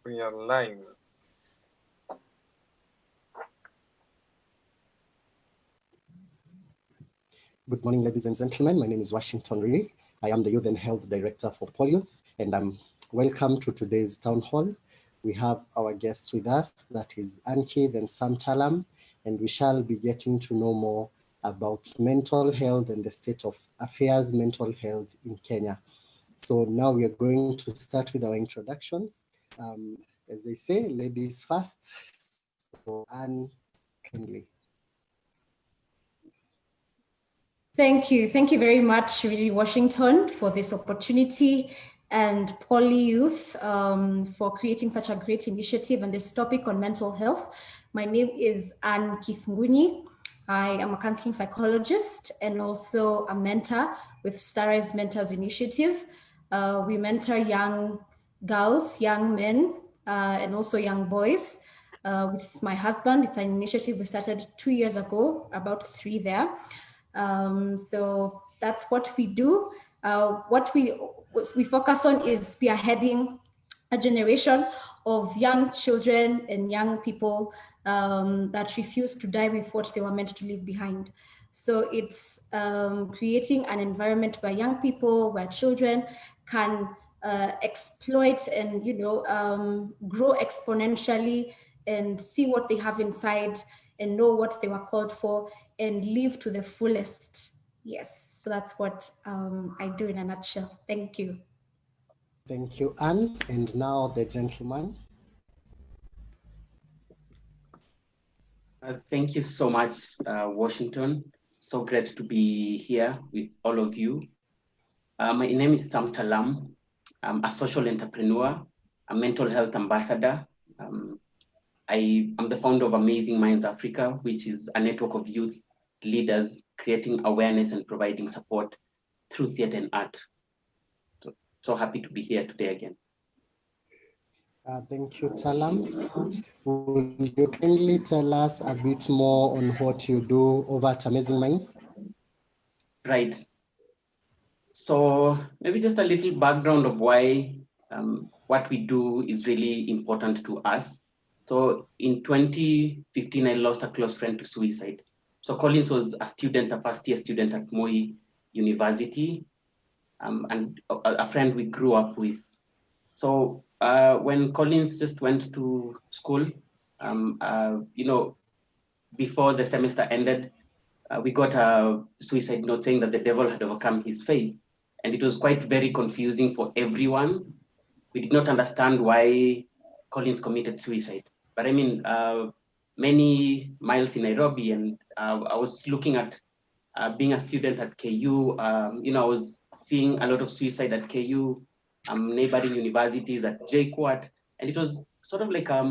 We are live. Good morning, ladies and gentlemen. My name is Washington Ri. I am the Youth and Health Director for Polyouth, and welcome to today's town hall. We have our guests with us, that is Anki and Sam Talam, and we shall be getting to know more about mental health and the state of affairs mental health in Kenya. So now we are going to start with our introductions. As they say, ladies first. So Anne, kindly. Thank you. Thank you very much, really, Washington, for this opportunity, and Polyouth for creating such a great initiative and this topic on mental health. My name is Anne Kifunguni. I am a counseling psychologist and also a mentor with Starrise Mentors Initiative. We mentor young girls, young men, and also young boys. With my husband, it's an initiative we started 2 years ago, about 3 there. So that's what we do. What we focus on is spearheading a generation of young children and young people that refuse to die with what they were meant to leave behind. So it's creating an environment where young people, where children can exploit and grow exponentially and see what they have inside and know what they were called for and live to the fullest. Yes, so that's what I do in a nutshell. Thank you. Thank you, Anne. And now the gentleman. Thank you so much, Washington. So great to be here with all of you. My name is Sam Talam. I'm a social entrepreneur, a mental health ambassador. I am the founder of Amazing Minds Africa, which is a network of youth leaders creating awareness and providing support through theater and art. So happy to be here today again. Thank you, Talam. Will you kindly tell us a bit more on what you do over at Amazing Minds? Right. So maybe just a little background of why what we do is really important to us. So in 2015, I lost a close friend to suicide. So Collins was a student, a first year student at Moi University, and a friend we grew up with. So when Collins just went to school, before the semester ended, we got a suicide note saying that the devil had overcome his faith. And it was quite very confusing for everyone. We did not understand why Collins committed suicide. But I mean, many miles in Nairobi, and I was looking at being a student at KU, I was seeing a lot of suicide at KU, neighboring universities at JKUAT, and it was sort of like a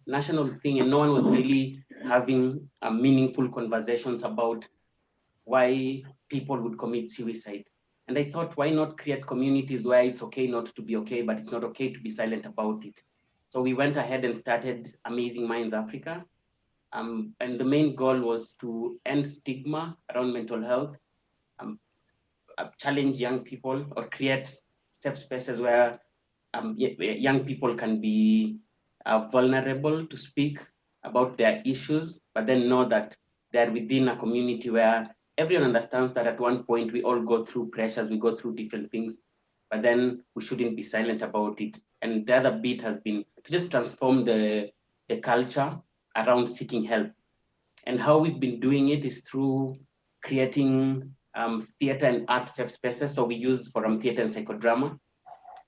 national thing, and no one was really having meaningful conversations about why people would commit suicide. And I thought, why not create communities where it's okay not to be okay, but it's not okay to be silent about it. So we went ahead and started Amazing Minds Africa. And the main goal was to end stigma around mental health, challenge young people, or create safe spaces where young people can be vulnerable to speak about their issues, but then know that they're within a community where everyone understands that at one point we all go through pressures, we go through different things, but then we shouldn't be silent about it. And the other bit has been to just transform the culture around seeking help. And how we've been doing it is through creating theater and art safe spaces. So we use forum theater and psychodrama.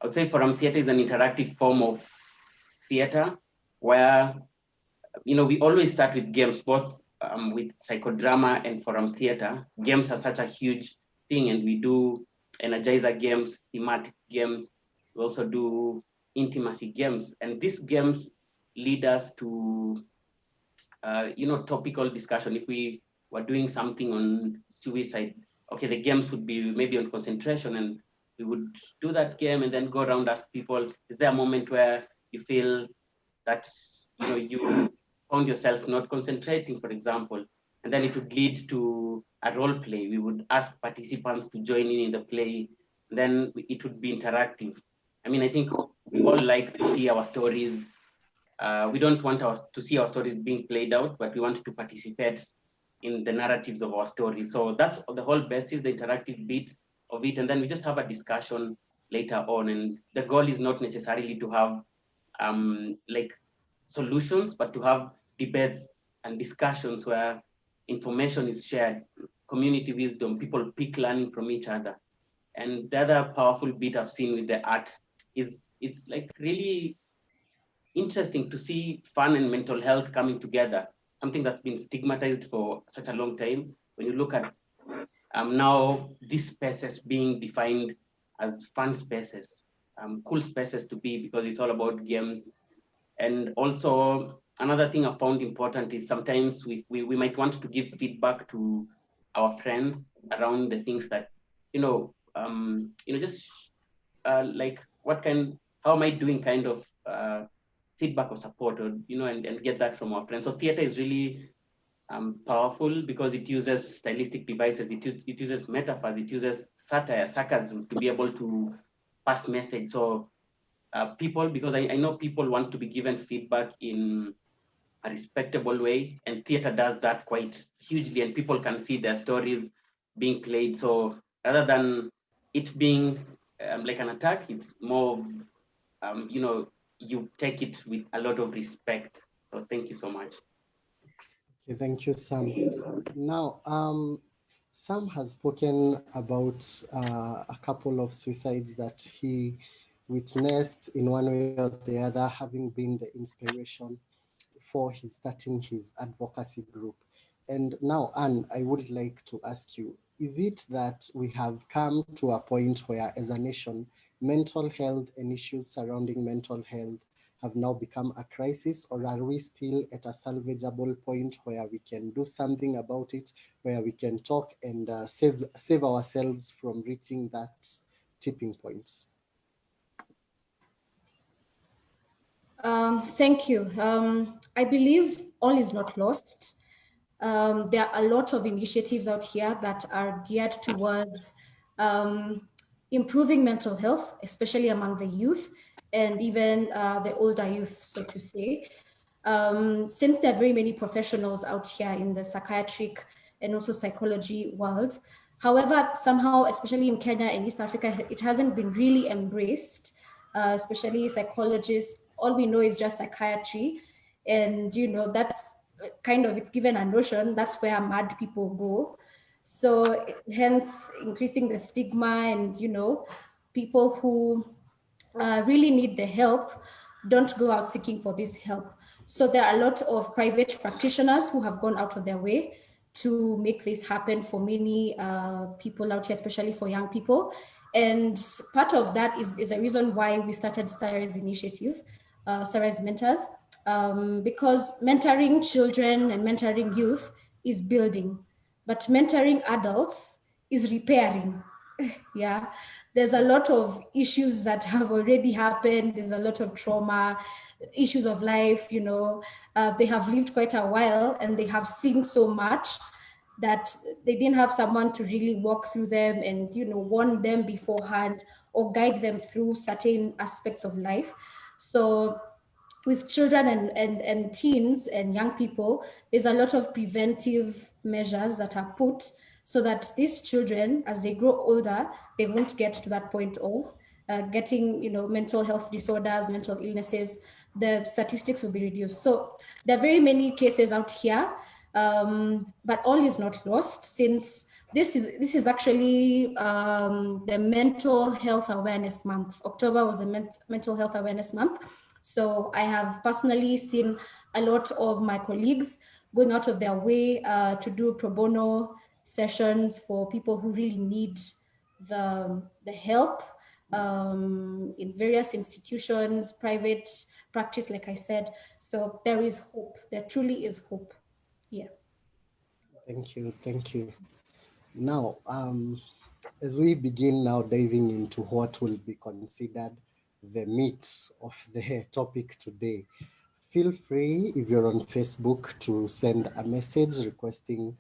I would say forum theater is an interactive form of theater where, we always start with games, both with psychodrama and forum theater. Games are such a huge thing, and we do energizer games, thematic games. We also do intimacy games, and these games lead us to, topical discussion. If we were doing something on suicide, okay, the games would be maybe on concentration, and we would do that game and then go around, ask people, is there a moment where you feel that, you found yourself not concentrating, for example, and then it would lead to a role play. We would ask participants to join in the play, then it would be interactive. I mean, I think we all like to see our stories We don't want to see our stories being played out, but we want to participate in the narratives of our stories. So that's the whole basis, the interactive bit of it. And then we just have a discussion later on. And the goal is not necessarily to have like solutions, but to have debates and discussions where information is shared, community wisdom, people pick learning from each other. And the other powerful bit I've seen with the art is it's like really interesting to see fun and mental health coming together, something that's been stigmatized for such a long time. When you look at now these spaces being defined as fun spaces, cool spaces to be, because it's all about games. And also another thing I found important is sometimes we might want to give feedback to our friends around the things that, just like how am I doing kind of feedback or support, or, and get that from our friends. So theater is really powerful because it uses stylistic devices, it uses metaphors, it uses satire, sarcasm to be able to pass message. So people, because I know people want to be given feedback in a respectable way, and theater does that quite hugely, and people can see their stories being played. So rather than it being like an attack, it's more of, you take it with a lot of respect. So thank you so much. Okay, thank you, Sam. Now, Sam has spoken about a couple of suicides that he witnessed in one way or the other, having been the inspiration for his starting his advocacy group. And now, Anne, I would like to ask you, is it that we have come to a point where, as a nation, mental health and issues surrounding mental health have now become a crisis, or are we still at a salvageable point where we can do something about it, where we can talk and save ourselves from reaching that tipping point? Thank you. I believe all is not lost. There are a lot of initiatives out here that are geared towards improving mental health, especially among the youth and even the older youth, so to say. Since there are very many professionals out here in the psychiatric and also psychology world, however, somehow, especially in Kenya and East Africa, it hasn't been really embraced, especially psychologists. All we know is just psychiatry. And, that's kind of, it's given a notion, that's where mad people go. So hence increasing the stigma, and, people who really need the help don't go out seeking for this help. So there are a lot of private practitioners who have gone out of their way to make this happen for many people out here, especially for young people. And part of that is a reason why we started Sarah's initiative, Sarah's Mentors, because mentoring children and mentoring youth is building, but mentoring adults is repairing. Yeah, there's a lot of issues that have already happened. There's a lot of trauma, issues of life, they have lived quite a while and they have seen so much that they didn't have someone to really walk through them and, warn them beforehand or guide them through certain aspects of life. So with children and teens and young people, there's a lot of preventive measures that are put so that these children, as they grow older, they won't get to that point of getting, mental health disorders, mental illnesses. The statistics will be reduced. So there are very many cases out here, but all is not lost, since this is actually the Mental Health Awareness Month. October was the Mental Health Awareness Month. So I have personally seen a lot of my colleagues going out of their way to do pro bono sessions for people who really need the help in various institutions, private practice, like I said. So there is hope. There truly is hope. Yeah. Thank you. Thank you. Now, as we begin now diving into what will be considered the meat of the topic today, feel free, if you're on Facebook, to send a message requesting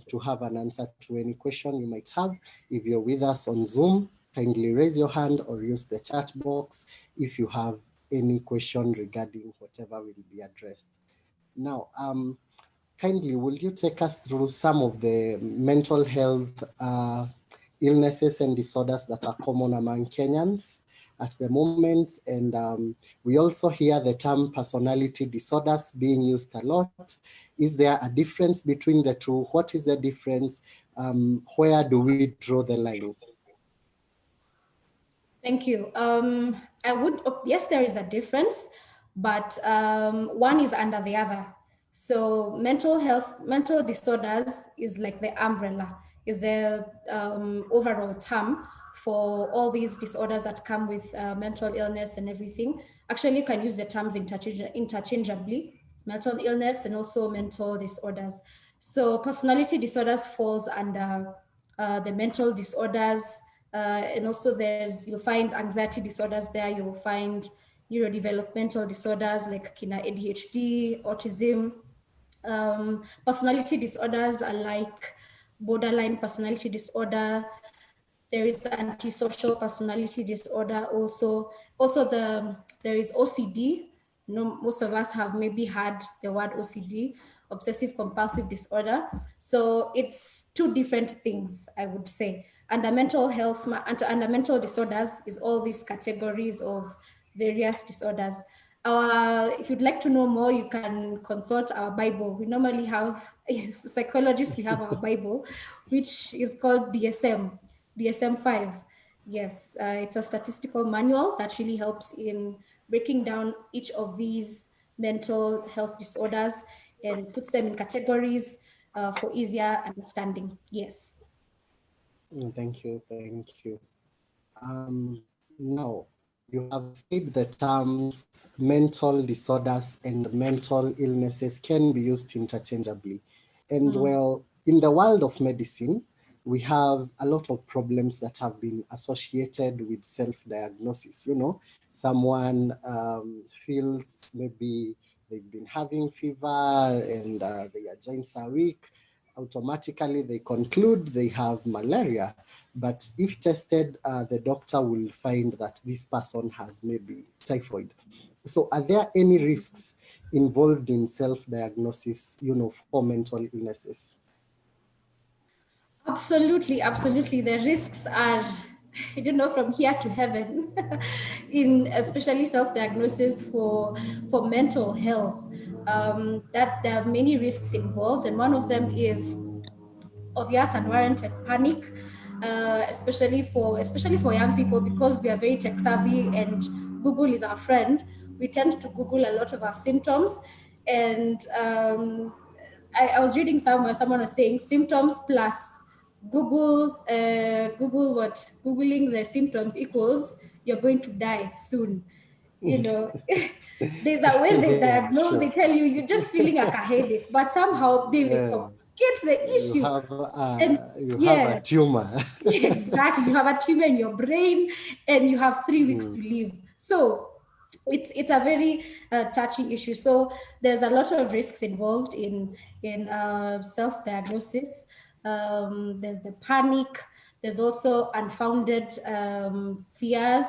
to have an answer to any question you might have. If you're with us on Zoom, kindly raise your hand or use the chat box if you have any question regarding whatever will be addressed. Now, kindly, will you take us through some of the mental health illnesses and disorders that are common among Kenyans at the moment? And we also hear the term personality disorders being used a lot. Is there a difference between the two? What is the difference? Where do we draw the line? Thank you. Yes, there is a difference, but one is under the other. So mental disorders is like the umbrella, is the overall term for all these disorders that come with mental illness and everything. Actually, you can use the terms interchangeably, mental illness and also mental disorders. So personality disorders falls under the mental disorders, and also you'll find anxiety disorders there, you'll find neurodevelopmental disorders like kina ADHD, autism. Personality disorders are like borderline personality disorder. There is antisocial personality disorder also. There is OCD. You know, most of us have maybe had the word OCD, obsessive compulsive disorder. So it's two different things, I would say. Under mental health, under mental disorders is all these categories of various disorders. If you'd like to know more, you can consult our Bible. We normally have, psychologists, we have our Bible, which is called DSM-5. Yes, it's a statistical manual that really helps in breaking down each of these mental health disorders and puts them in categories for easier understanding. Yes. Thank you. Thank you. Now, you have said the terms mental disorders and mental illnesses can be used interchangeably. And well, in the world of medicine, we have a lot of problems that have been associated with self-diagnosis. You know, someone feels maybe they've been having fever and their joints are weak. Automatically, they conclude they have malaria. But if tested, the doctor will find that this person has maybe typhoid. So are there any risks involved in self-diagnosis, you know, for mental illnesses? Absolutely, absolutely. The risks are, from here to heaven, in especially self-diagnosis for mental health. That there are many risks involved, and one of them is obvious unwarranted panic, especially for young people, because we are very tech savvy and Google is our friend. We tend to Google a lot of our symptoms, and I was reading somewhere someone was saying symptoms plus googling the symptoms equals you're going to die soon. You know, there's a way they Yeah, diagnose, sure. they tell you you're just feeling like a headache, but somehow they will Yeah. complicate the issue. And You have a yeah, tumor. exactly. You have a tumor in your brain and you have 3 weeks to live. So it's a very touchy issue. So there's a lot of risks involved in self-diagnosis. There's the panic. There's also unfounded fears.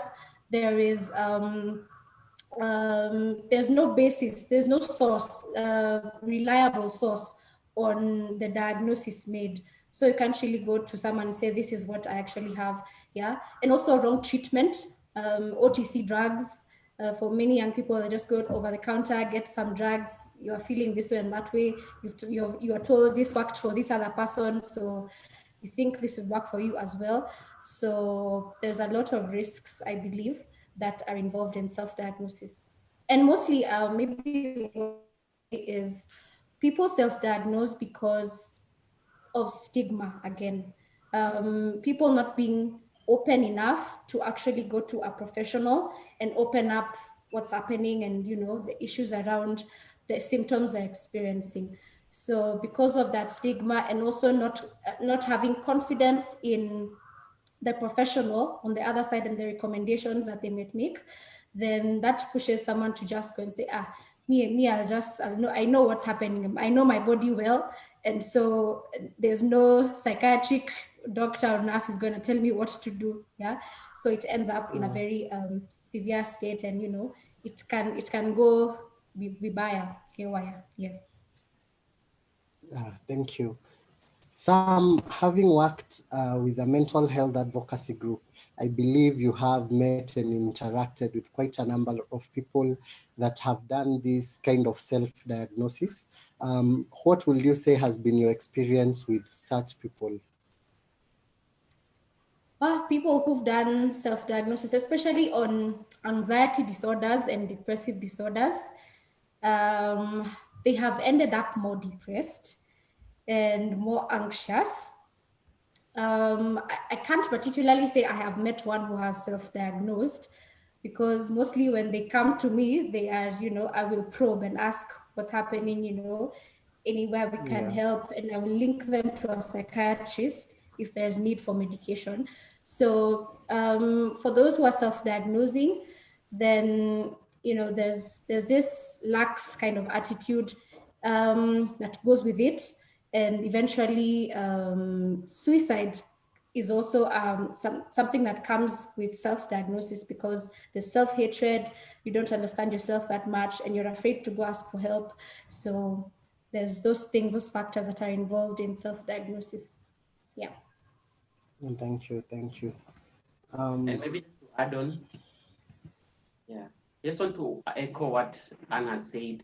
There is there's no basis, there's no source, reliable source on the diagnosis made. So you can't really go to someone and say, this is what I actually have. Yeah. And also wrong treatment, OTC drugs. For many young people, they just go over the counter, get some drugs. You are feeling this way and that way. You are told this worked for this other person, so you think this would work for you as well. So there's a lot of risks, I believe, that are involved in self-diagnosis. And mostly, maybe what I would say is people self-diagnose because of stigma again. People not being open enough to actually go to a professional and open up what's happening and, the issues around the symptoms they're experiencing. So because of that stigma, and also not having confidence in the professional on the other side and the recommendations that they might make, then that pushes someone to just go and say, I know what's happening. I know my body well. And so there's no psychiatric doctor or nurse is going to tell me what to do. Yeah. So it ends up in a very severe state, and, it can go vibaya, haywire. Yes. Thank you. Sam, having worked with a mental health advocacy group, I believe you have met and interacted with quite a number of people that have done this kind of self-diagnosis. What will you say has been your experience with such people? People who've done self-diagnosis, especially on anxiety disorders and depressive disorders, um, they have ended up more depressed and more anxious. I can't particularly say I have met one who has self-diagnosed, because mostly when they come to me, they are, I will probe and ask what's happening, anywhere we can Yeah. help, and I will link them to a psychiatrist if there's need for medication. So for those who are self-diagnosing, then there's this lax kind of attitude that goes with it, and eventually suicide is also something that comes with self-diagnosis, because there's self-hatred, you don't understand yourself that much, and you're afraid to go ask for help. So there's those things, those factors that are involved in self-diagnosis. Yeah. Thank you. Thank you. And maybe to add on, yeah, just want to echo what Anne has said.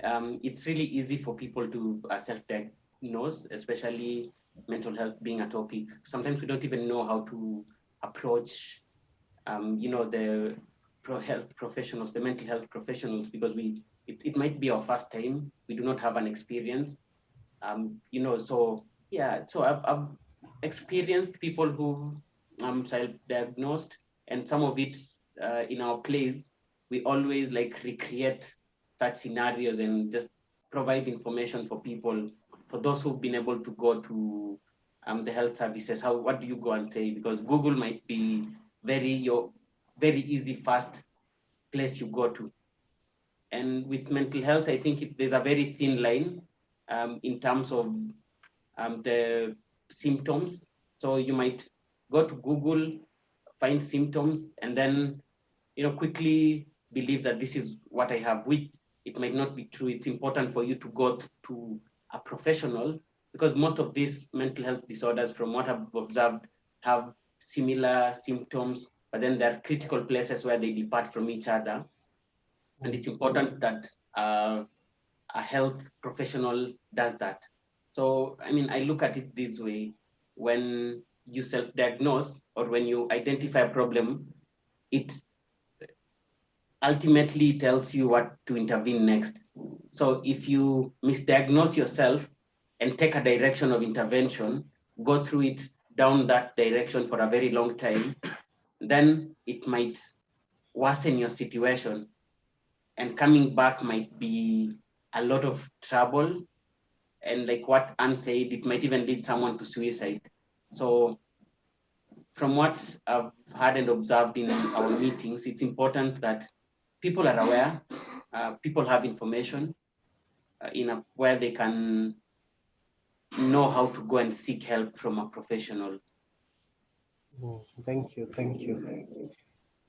It's really easy for people to self-diagnose, especially mental health being a topic. Sometimes we don't even know how to approach, the health professionals, the mental health professionals, because it might be our first time. We do not have an experience. So yeah, so I've experienced people who've self-diagnosed, and some of it in our plays, we always like recreate such scenarios and just provide information for people, for those who've been able to go to the health services. What do you go and say? Because Google might be your very easy, fast place you go to. And with mental health, I think there's a very thin line in terms of the symptoms. So you might go to Google, find symptoms, and then quickly believe that this is what I have, which it might not be true. It's important for you to go to a professional, because most of these mental health disorders, from what I've observed, have similar symptoms, but then there are critical places where they depart from each other. And it's important that a health professional does that. So, I mean, I look at it this way: when you self-diagnose or when you identify a problem, it ultimately tells you what to intervene next. So if you misdiagnose yourself and take a direction of intervention, go through it down that direction for a very long time, then it might worsen your situation, and coming back might be a lot of trouble. And like what Anne said, it might even lead someone to suicide. So from what I've heard and observed in our meetings, it's important that people are aware, people have information where they can know how to go and seek help from a professional. Thank you. Thank you.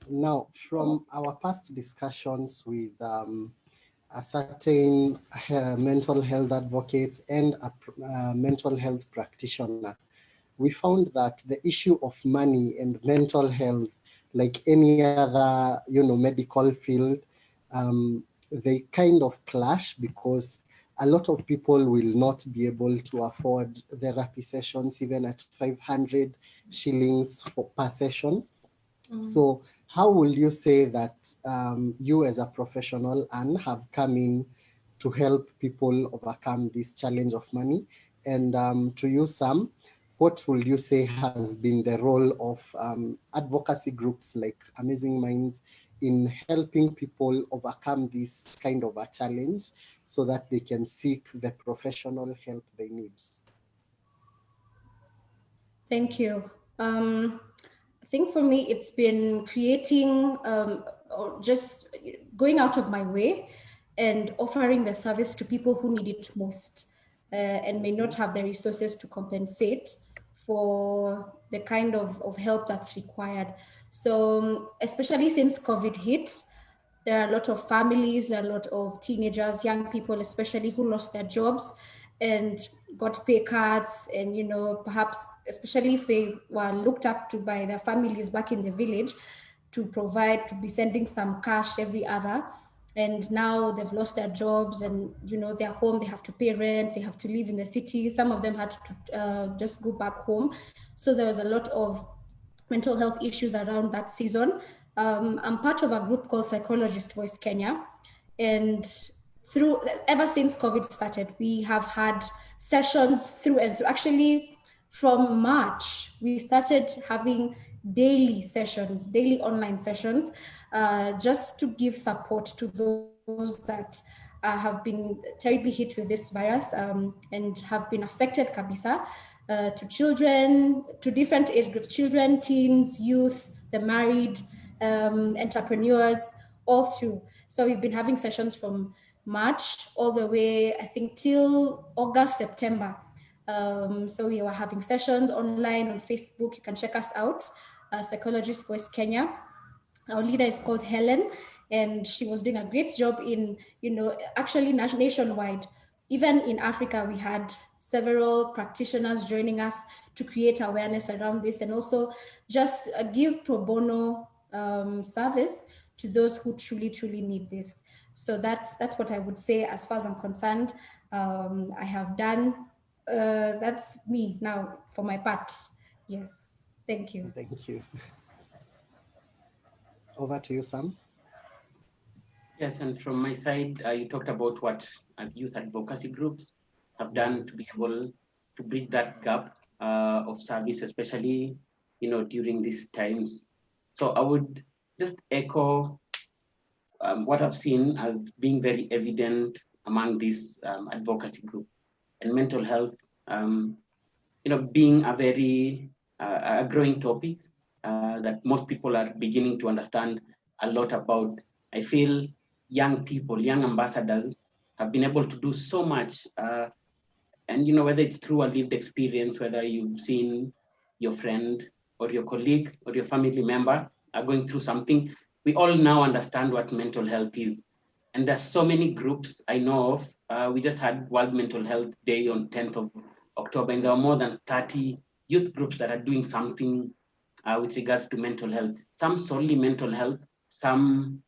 Now, from our past discussions with a certain mental health advocate and a mental health practitioner, we found that the issue of money and mental health, like any other, medical field, they kind of clash, because a lot of people will not be able to afford therapy sessions even at 500 shillings per session. So how will you say that you as a professional and have come in to help people overcome this challenge of money? And to you, Sam, what will you say has been the role of advocacy groups like Amazing Minds in helping people overcome this kind of a challenge so that they can seek the professional help they need? Thank you. I think for me, it's been creating or just going out of my way and offering the service to people who need it most and may not have the resources to compensate for the kind of help that's required. So, especially since COVID hit, There are a lot of families, a lot of teenagers, young people especially, who lost their jobs and got pay cuts, and perhaps especially if they were looked up to by their families back in the village to provide, to be sending some cash every other, and now they've lost their jobs, and they're home, they have to pay rent, they have to live in the city. Some of them had to just go back home. So there was a lot of mental health issues around that season. I'm part of a group called Psychologist Voice Kenya, and ever since COVID started, we have had sessions through and through. Actually, from March, we started having daily sessions, daily online sessions, just to give support to those that have been terribly hit with this virus, and have been affected kabisa, to children, to different age groups, children, teens, youth, the married, entrepreneurs, all through. So we've been having sessions from March all the way, I think, till August, September. So we were having sessions online on Facebook. You can check us out, Psychologist Voice Kenya. Our leader is called Helen, and she was doing a great job in, actually nationwide. Even in Africa, we had several practitioners joining us to create awareness around this, and also just give pro bono service to those who truly need this. So that's what I would say as far as I'm concerned. I have done, that's me now for my part. Yes, thank you. Thank you. Over to you, Sam. Yes, and from my side, you talked about what youth advocacy groups have done to be able to bridge that gap of service, especially during these times. So I would just echo what I've seen as being very evident among this advocacy group, and mental health, being a very a growing topic that most people are beginning to understand a lot about. I feel young people, young ambassadors, have been able to do so much, and whether it's through a lived experience, whether you've seen your friend or your colleague or your family member are going through something, we all now understand what mental health is. And there's so many groups I know of. We just had World Mental Health Day on 10th of October, and there are more than 30 youth groups that are doing something with regards to mental health. Some solely mental health, some,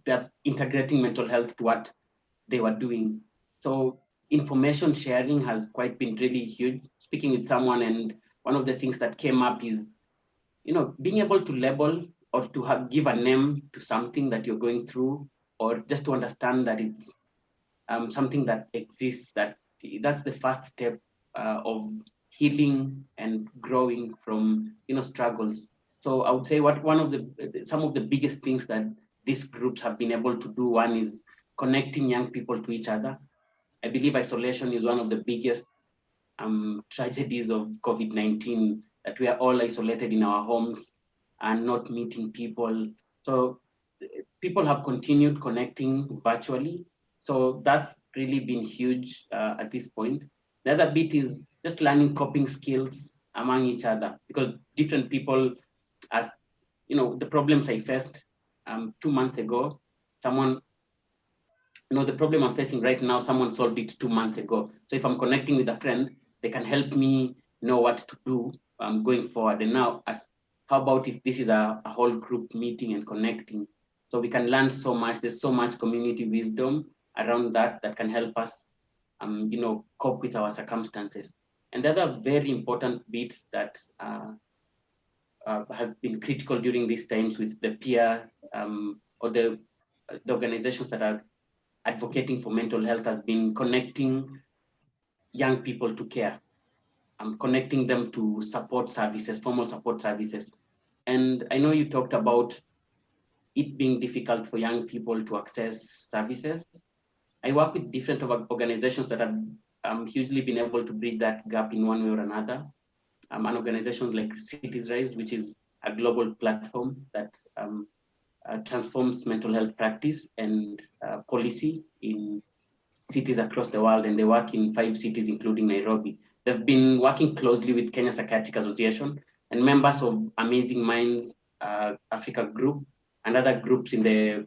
they're integrating mental health to what they were doing. So information sharing has quite been really huge. Speaking with someone, and one of the things that came up is, being able to label or to give a name to something that you're going through, or just to understand that it's something that exists, that's the first step of healing and growing from struggles. So I would say some of the biggest things that these groups have been able to do, one is connecting young people to each other. I believe isolation is one of the biggest tragedies of COVID-19, that we are all isolated in our homes and not meeting people. So people have continued connecting virtually. So that's really been huge at this point. The other bit is just learning coping skills among each other, because different people, as the problems I faced 2 months ago, the problem I'm facing right now, someone solved it 2 months ago. So if I'm connecting with a friend, they can help me know what to do going forward. And now, how about if this is a whole group meeting and connecting? So we can learn so much. There's so much community wisdom around that can help us, cope with our circumstances. And the other very important bit that has been critical during these times with the peer or the organizations that are advocating for mental health has been connecting young people to care, connecting them to support services, formal support services. And I know you talked about it being difficult for young people to access services. I work with different organizations that have hugely been able to bridge that gap in one way or another. An organization like Cities Rise, which is a global platform that transforms mental health practice and policy in cities across the world, and they work in 5 cities, including Nairobi. They've been working closely with Kenya Psychiatric Association and members of Amazing Minds Africa Group and other groups in the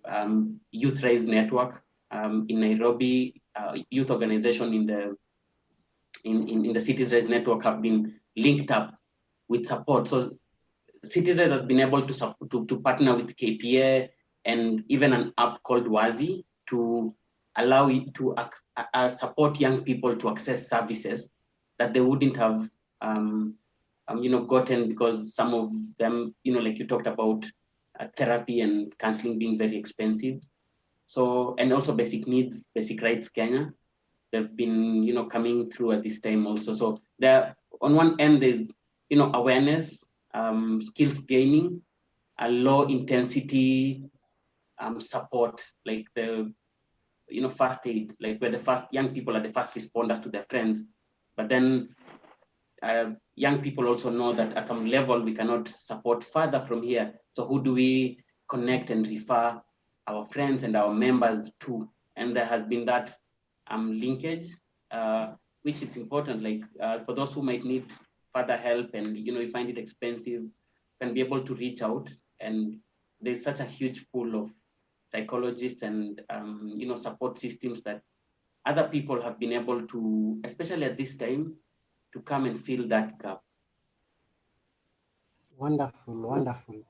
Youth Rise Network in Nairobi, youth organization in the Cities Rise Network have been linked up with support. So Cities Rise has been able to partner with KPA and even an app called Wazi to allow it to support young people to access services that they wouldn't have gotten, because some of them, like you talked about, therapy and counseling being very expensive. So, and also basic needs, basic rights Kenya, they've been, coming through at this time also. So there, on one end, there's, awareness, skills gaining, a low intensity support, like the, first aid, like where the first young people are the first responders to their friends. But then young people also know that at some level we cannot support further from here. So who do we connect and refer our friends and our members to? And there has been that linkage, which is important. Like for those who might need further help and you find it expensive, can be able to reach out. And there's such a huge pool of psychologists and support systems that other people have been able to, especially at this time, to come and fill that gap. Wonderful, wonderful.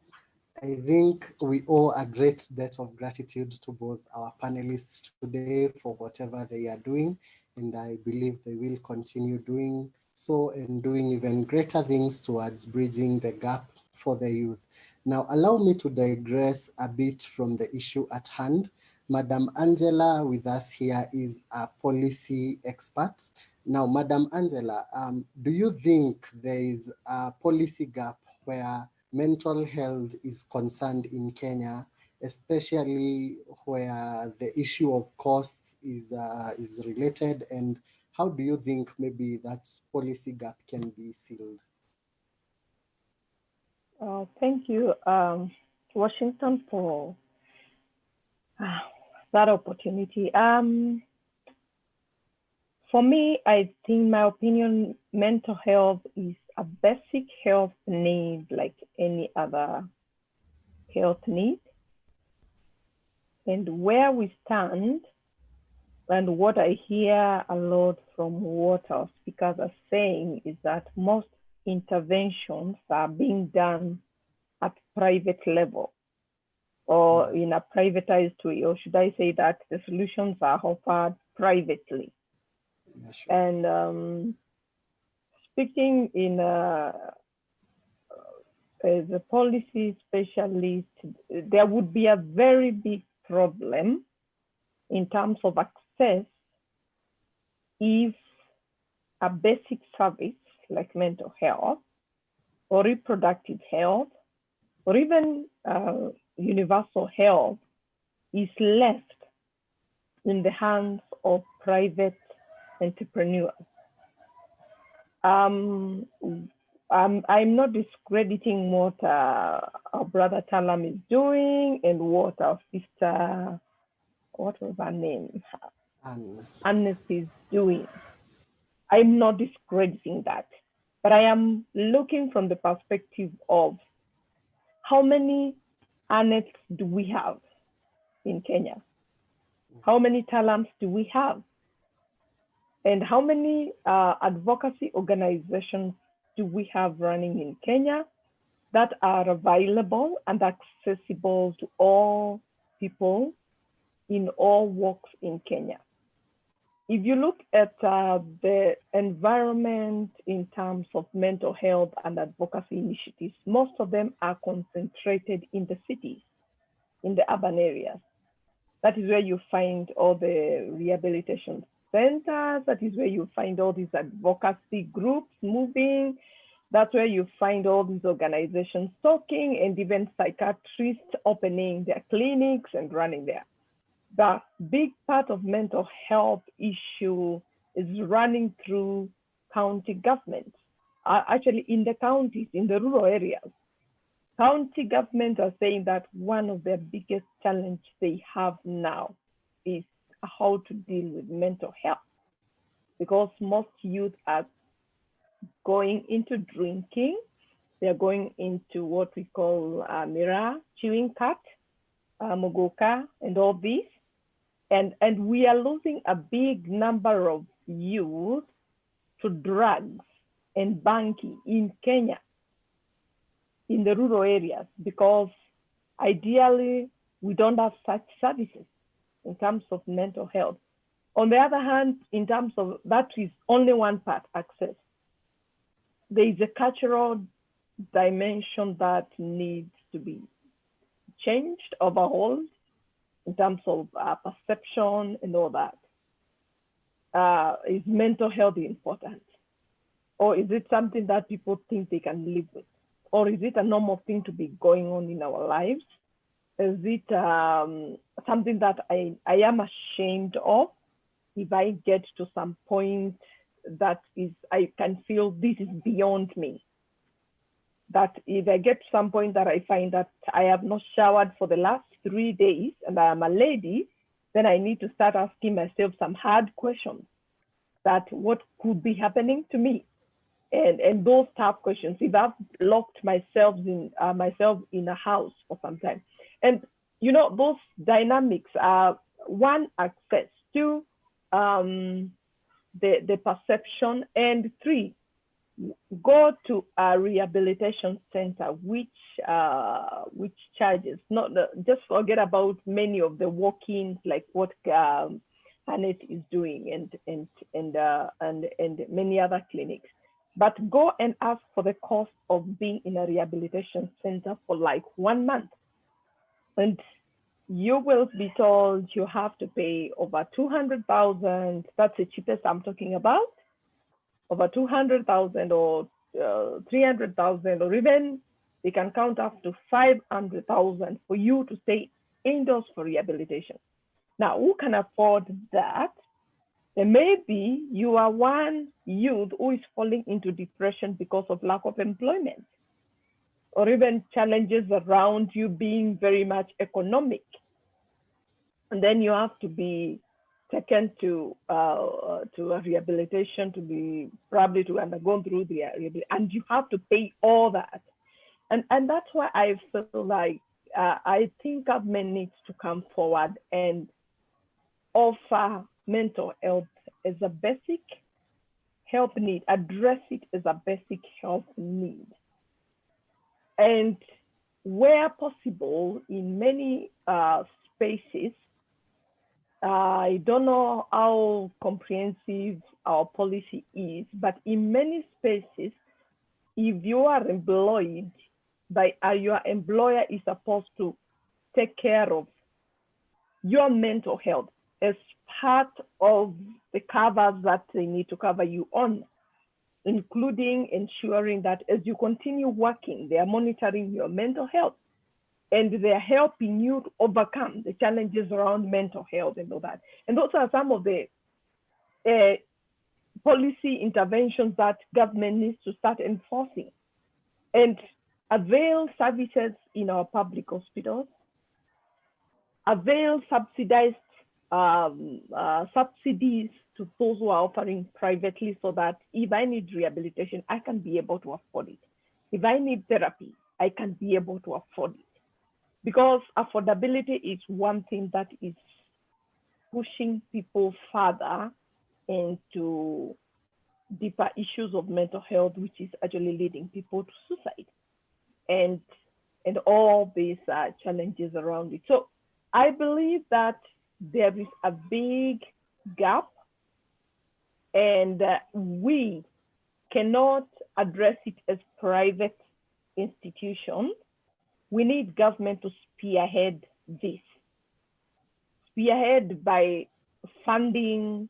I think we owe a great debt of gratitude to both our panelists today for whatever they are doing, and I believe they will continue doing so and doing even greater things towards bridging the gap for the youth. Now, allow me to digress a bit from the issue at hand. Madam Angela with us here is a policy expert. Now, Madam Angela, do you think there is a policy gap where mental health is concerned in Kenya, especially where the issue of costs is related? And how do you think maybe that policy gap can be sealed? Thank you, Washington, for that opportunity. For me, I think, my opinion, mental health is a basic health need like any other health need. And where we stand, and what I hear a lot from what our speakers are saying, is that most interventions are being done at private level or in a privatized way, or should I say that the solutions are offered privately. Yeah, sure. And speaking in as a policy specialist, there would be a very big problem in terms of access if a basic service like mental health or reproductive health or even universal health is left in the hands of private entrepreneurs. I'm not discrediting what our brother Talam is doing and what our sister, what was her name? Anne is doing. I'm not discrediting that, but I am looking from the perspective of how many Annes do we have in Kenya? How many Talams do we have? And how many advocacy organizations do we have running in Kenya that are available and accessible to all people in all walks in Kenya? If you look at the environment in terms of mental health and advocacy initiatives, most of them are concentrated in the cities, in the urban areas. That is where you find all the rehabilitation centers. That is where you find all these advocacy groups moving. That's where you find all these organizations talking, and even psychiatrists opening their clinics and running there. The big part of mental health issue is running through county governments, actually in the counties, in the rural areas. County governments are saying that one of their biggest challenges they have now is how to deal with mental health, because most youth are going into drinking. They're going into what we call mirror chewing cut. Muguka, and all this. And we are losing a big number of youth to drugs and banking in Kenya, in the rural areas, because ideally we don't have such services in terms of mental health. On the other hand, in terms of, that is only one part, access. There is a cultural dimension that needs to be changed, overhauled, in terms of perception and all that. Is mental health important? Or is it something that people think they can live with? Or is it a normal thing to be going on in our lives? Is it something that I am ashamed of if I get to some point that is, I can feel this is beyond me? That if I get to some point that I find that I have not showered for the last 3 days and I am a lady, then I need to start asking myself some hard questions, that what could be happening to me? And those tough questions, if I've locked myself in a house for some time. And you know, those dynamics are, one, access, two, the perception, and three, go to a rehabilitation center which charges, not just forget about many of the walk-ins like what Annette is doing and many other clinics, but go and ask for the cost of being in a rehabilitation center for like 1 month, and you will be told you have to pay over 200,000. That's the cheapest I'm talking about. Over 200,000 or 300,000, or even they can count up to 500,000 for you to stay indoors for rehabilitation. Now, who can afford that? Then maybe you are one youth who is falling into depression because of lack of employment, or even challenges around you being very much economic. And then you have to be taken to a rehabilitation, to be probably to undergo through the rehabilitation, and you have to pay all that. And that's why I feel like I think government needs to come forward and offer mental health as a basic health need, address it as a basic health need. And where possible, in many spaces, I don't know how comprehensive our policy is, but in many spaces, if you are employed by your employer is supposed to take care of your mental health as part of the covers that they need to cover you on, including ensuring that as you continue working, they are monitoring your mental health and they're helping you to overcome the challenges around mental health and all that. And those are some of the policy interventions that government needs to start enforcing, and avail services in our public hospitals, avail subsidized subsidies to those who are offering privately, so that if I need rehabilitation, I can be able to afford it. If I need therapy, I can be able to afford it. Because affordability is one thing that is pushing people further into deeper issues of mental health, which is actually leading people to suicide and all these challenges around it. So I believe that there is a big gap, and we cannot address it as private institutions. We need government to spearhead this. Spearhead by funding,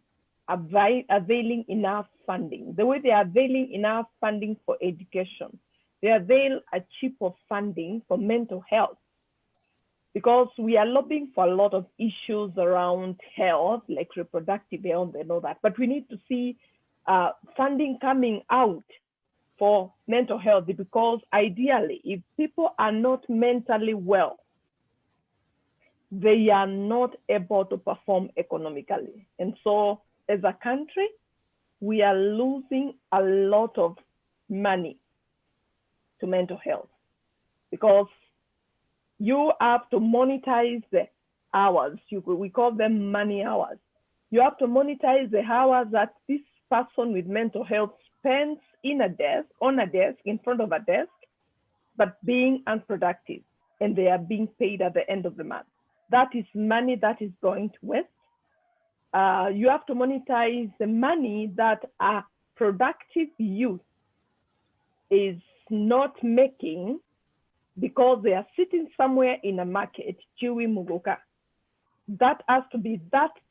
availing enough funding. The way they are availing enough funding for education, they avail a cheaper funding for mental health, because we are lobbying for a lot of issues around health, like reproductive health and all that. But we need to see funding coming out for mental health, because ideally, if people are not mentally well, they are not able to perform economically. And so as a country, we are losing a lot of money to mental health, because You have to monetize the hours. We call them money hours. You have to monetize the hours that this person with mental health spends in a desk, on a desk, in front of a desk, but being unproductive, and they are being paid at the end of the month. That is money that is going to waste. You have to monetize the money that a productive youth is not making because they are sitting somewhere in a market chewing mugoka. That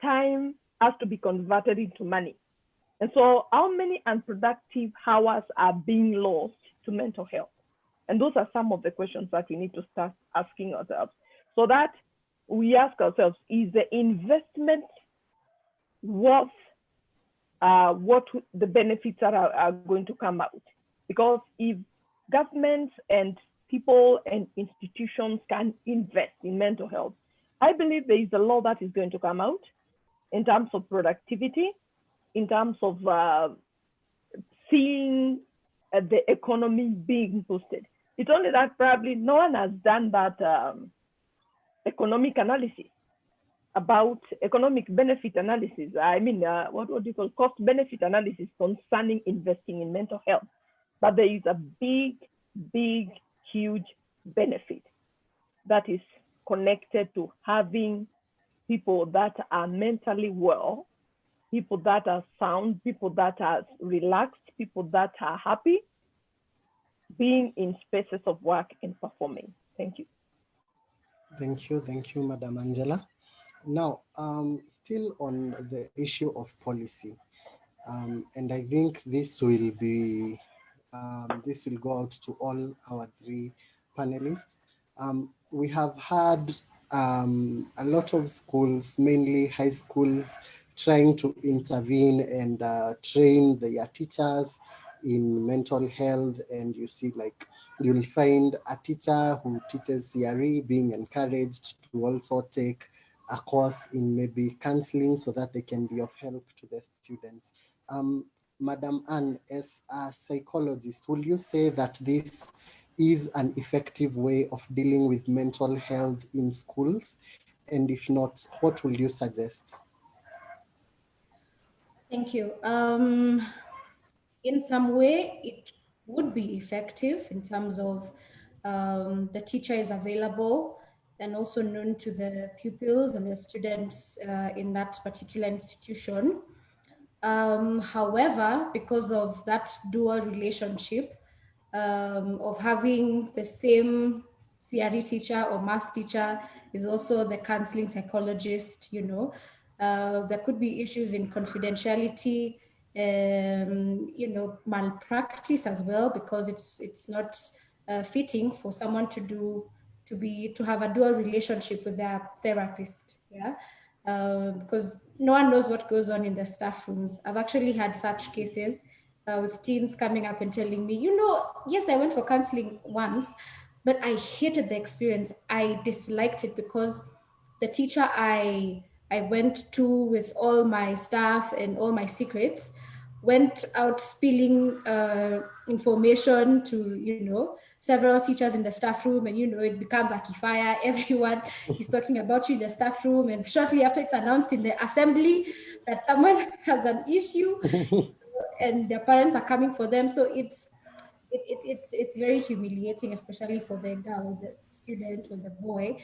time has to be converted into money. And so how many unproductive hours are being lost to mental health? And those are some of the questions that we need to start asking ourselves, so that we ask ourselves, is the investment worth what the benefits are going to come out? Because if governments and people and institutions can invest in mental health, I believe there is a law that is going to come out in terms of productivity, in terms of seeing the economy being boosted. It's only that probably no one has done that economic analysis, about economic benefit analysis. I mean, what do you call cost benefit analysis concerning investing in mental health. But there is a big, huge benefit that is connected to having people that are mentally well, people that are sound, people that are relaxed, people that are happy, being in spaces of work and performing. Thank you. Thank you, Madam Angela. Now, still on the issue of policy, and I think this will go out to all our three panelists. We have had a lot of schools, mainly high schools, trying to intervene and train their teachers in mental health. And you see, like, you'll find a teacher who teaches CRE being encouraged to also take a course in maybe counseling so that they can be of help to the students. Madam Anne, as a psychologist, will you say that this is an effective way of dealing with mental health in schools? And if not, what will you suggest? Thank you. In some way, it would be effective in terms of the teacher is available and also known to the pupils and the students in that particular institution. However, because of that dual relationship of having the same CRE teacher or math teacher is also the counseling psychologist, there could be issues in confidentiality, malpractice as well, because it's not fitting for someone to have a dual relationship with their therapist. Yeah. Because no one knows what goes on in the staff rooms. I've actually had such cases with teens coming up and telling me, yes, I went for counseling once, but I hated the experience. I disliked it because the teacher I went to with all my stuff and all my secrets went out spilling information to several teachers in the staff room, and it becomes a fire. Everyone is talking about you in the staff room, and shortly after it's announced in the assembly that someone has an issue and their parents are coming for them. So it's very humiliating, especially for the girl, the student or the boy.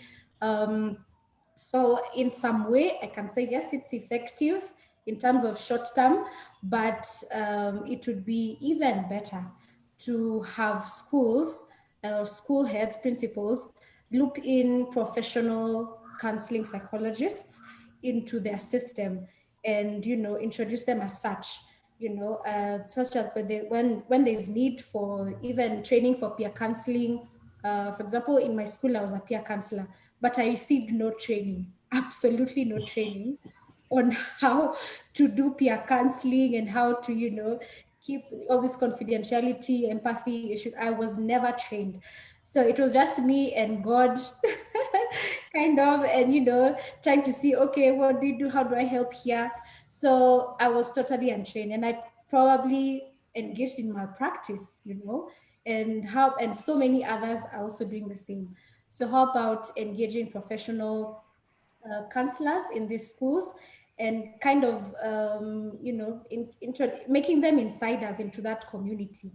So in some way, I can say, yes, it's effective in terms of short term, but it would be even better to have schools or school heads, principals, loop in professional counseling psychologists into their system and, introduce them as such. Such as when there's need for even training for peer counseling. For example, in my school, I was a peer counselor, but I received no training, absolutely no training on how to do peer counseling and how to, keep all this confidentiality, empathy issues. I was never trained. So it was just me and God kind of, and, trying to see, okay, what do you do? How do I help here? So I was totally untrained, and I probably engaged in malpractice, and so many others are also doing the same. So how about engaging professional counselors in these schools and kind of, making them insiders into that community,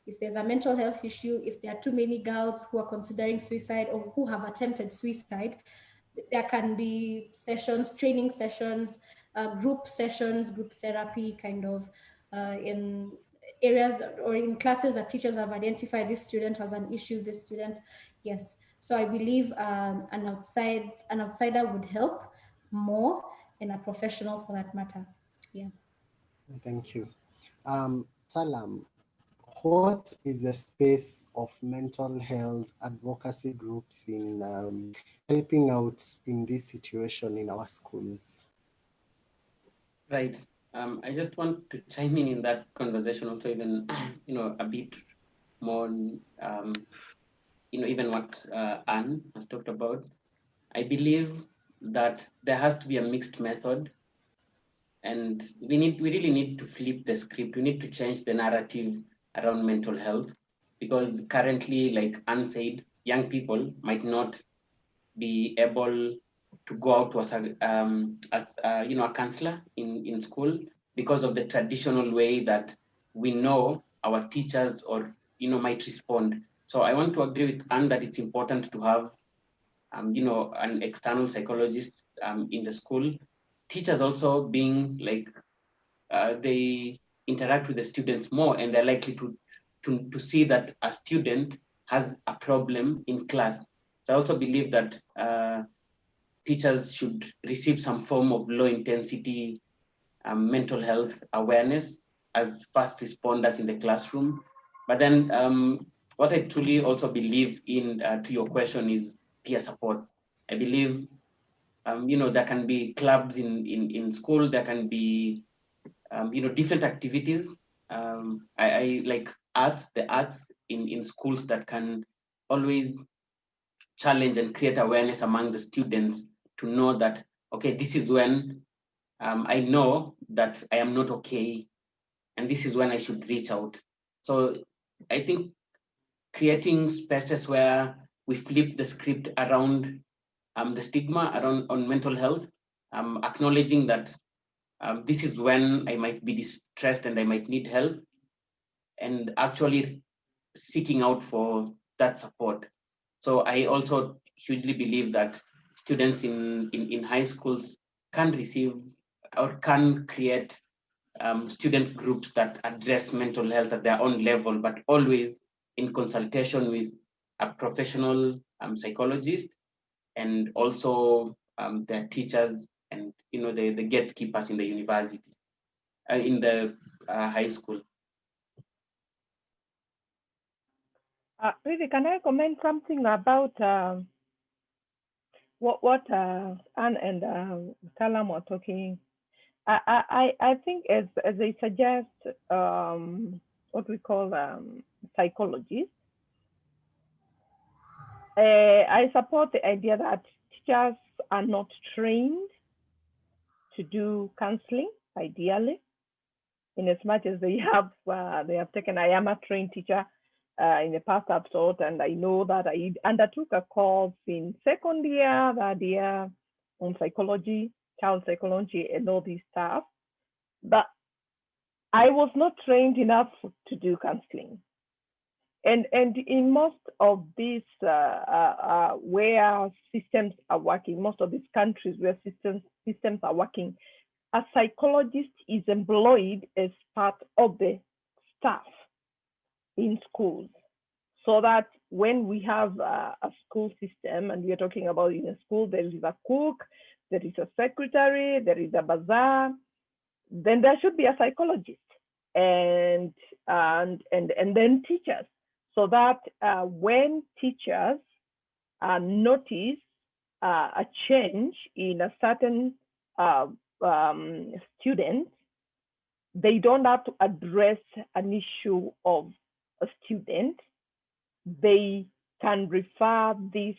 if there's a mental health issue, if there are too many girls who are considering suicide or who have attempted suicide, there can be sessions, training sessions, group sessions, group therapy, kind of in areas or in classes that teachers have identified this student has an issue, this student. Yes. So I believe an outsider would help more, and a professional for that matter. Yeah. Thank you. Talam, what is the space of mental health advocacy groups in helping out in this situation in our schools? Right. I just want to chime in that conversation also, even a bit more, even what Anne has talked about. I believe that there has to be a mixed method, and we really need to flip the script. We need to change the narrative around mental health, because currently, like Anne said, young people might not be able to go out as a counselor in school because of the traditional way that we know our teachers or might respond. So I want to agree with Anne that it's important to have an external psychologist in the school. Teachers also being like they interact with the students more, and they're likely to see that a student has a problem in class. So I also believe that teachers should receive some form of low intensity mental health awareness as first responders in the classroom. But then what I truly also believe in, to your question, is peer support. I believe there can be clubs in school, there can be different activities. I like the arts in schools that can always challenge and create awareness among the students to know that, okay, this is when I know that I am not okay, and this is when I should reach out. So I think creating spaces where we flip the script around the stigma around on mental health, acknowledging that this is when I might be distressed and I might need help, and actually seeking out for that support. So I also hugely believe that students in high schools can receive or can create student groups that address mental health at their own level, but always in consultation with a professional psychologist, and also their teachers, and the gatekeepers in the university, in the high school. Really, can I comment something about what Anne and Talam were talking? I think as they suggest what we call psychologists, I support the idea that teachers are not trained to do counseling, ideally, in as much as they have taken. I am a trained teacher in the past I've taught, and I know that I undertook a course in second year that year on psychology, child psychology, and all this stuff. But I was not trained enough to do counseling. And in most of these where systems are working, most of these countries where systems are working, a psychologist is employed as part of the staff in schools, so that when we have a school system, and we are talking about in a school, there is a cook, there is a secretary, there is a bazaar, then there should be a psychologist, and then teachers, so that when teachers notice a change in a certain student, they don't have to address an issue of a student. They can refer this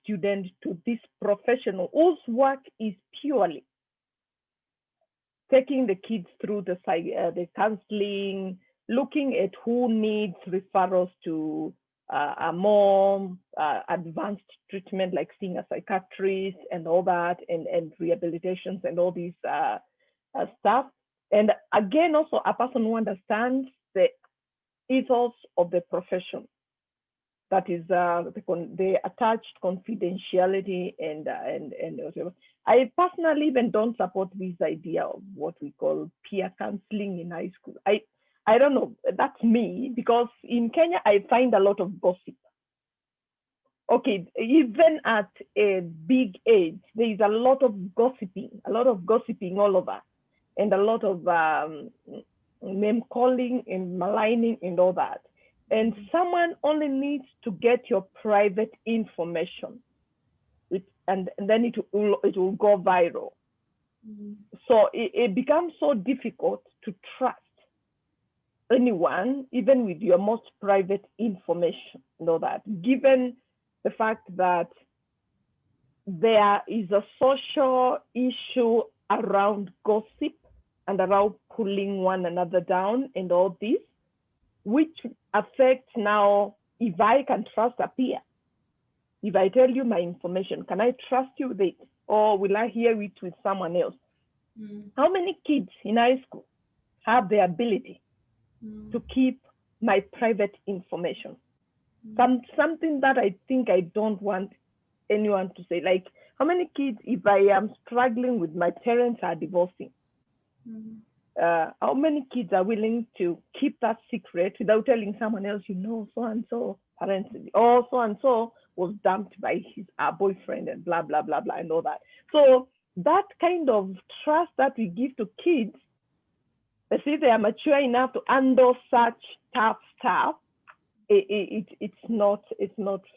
student to this professional whose work is purely taking the kids through the counseling, looking at who needs referrals to a more advanced treatment, like seeing a psychiatrist and all that, and rehabilitations and all these stuff. And again, also a person who understands the ethos of the profession. That is the attached confidentiality and whatever. I personally even don't support this idea of what we call peer counseling in high school. I don't know, that's me, because in Kenya I find a lot of gossip. Okay, even at a big age, there is a lot of gossiping all over, and a lot of name calling and maligning and all that. And someone only needs to get your private information, and then it will go viral. So it becomes so difficult to trust anyone, even with your most private information. Know that, given the fact that there is a social issue around gossip and around pulling one another down and all this, which affects now if I can trust a peer. If I tell you my information, can I trust you with it? Or will I hear it with someone else? How many kids in high school have the ability to keep my private information? Something that I think I don't want anyone to say. Like, how many kids, if I am struggling with my parents are divorcing, how many kids are willing to keep that secret without telling someone else, so and so parents, or so and so was dumped by his boyfriend and blah blah blah blah and all that. So that kind of trust that we give to kids, let's say they are mature enough to handle such tough stuff, it's not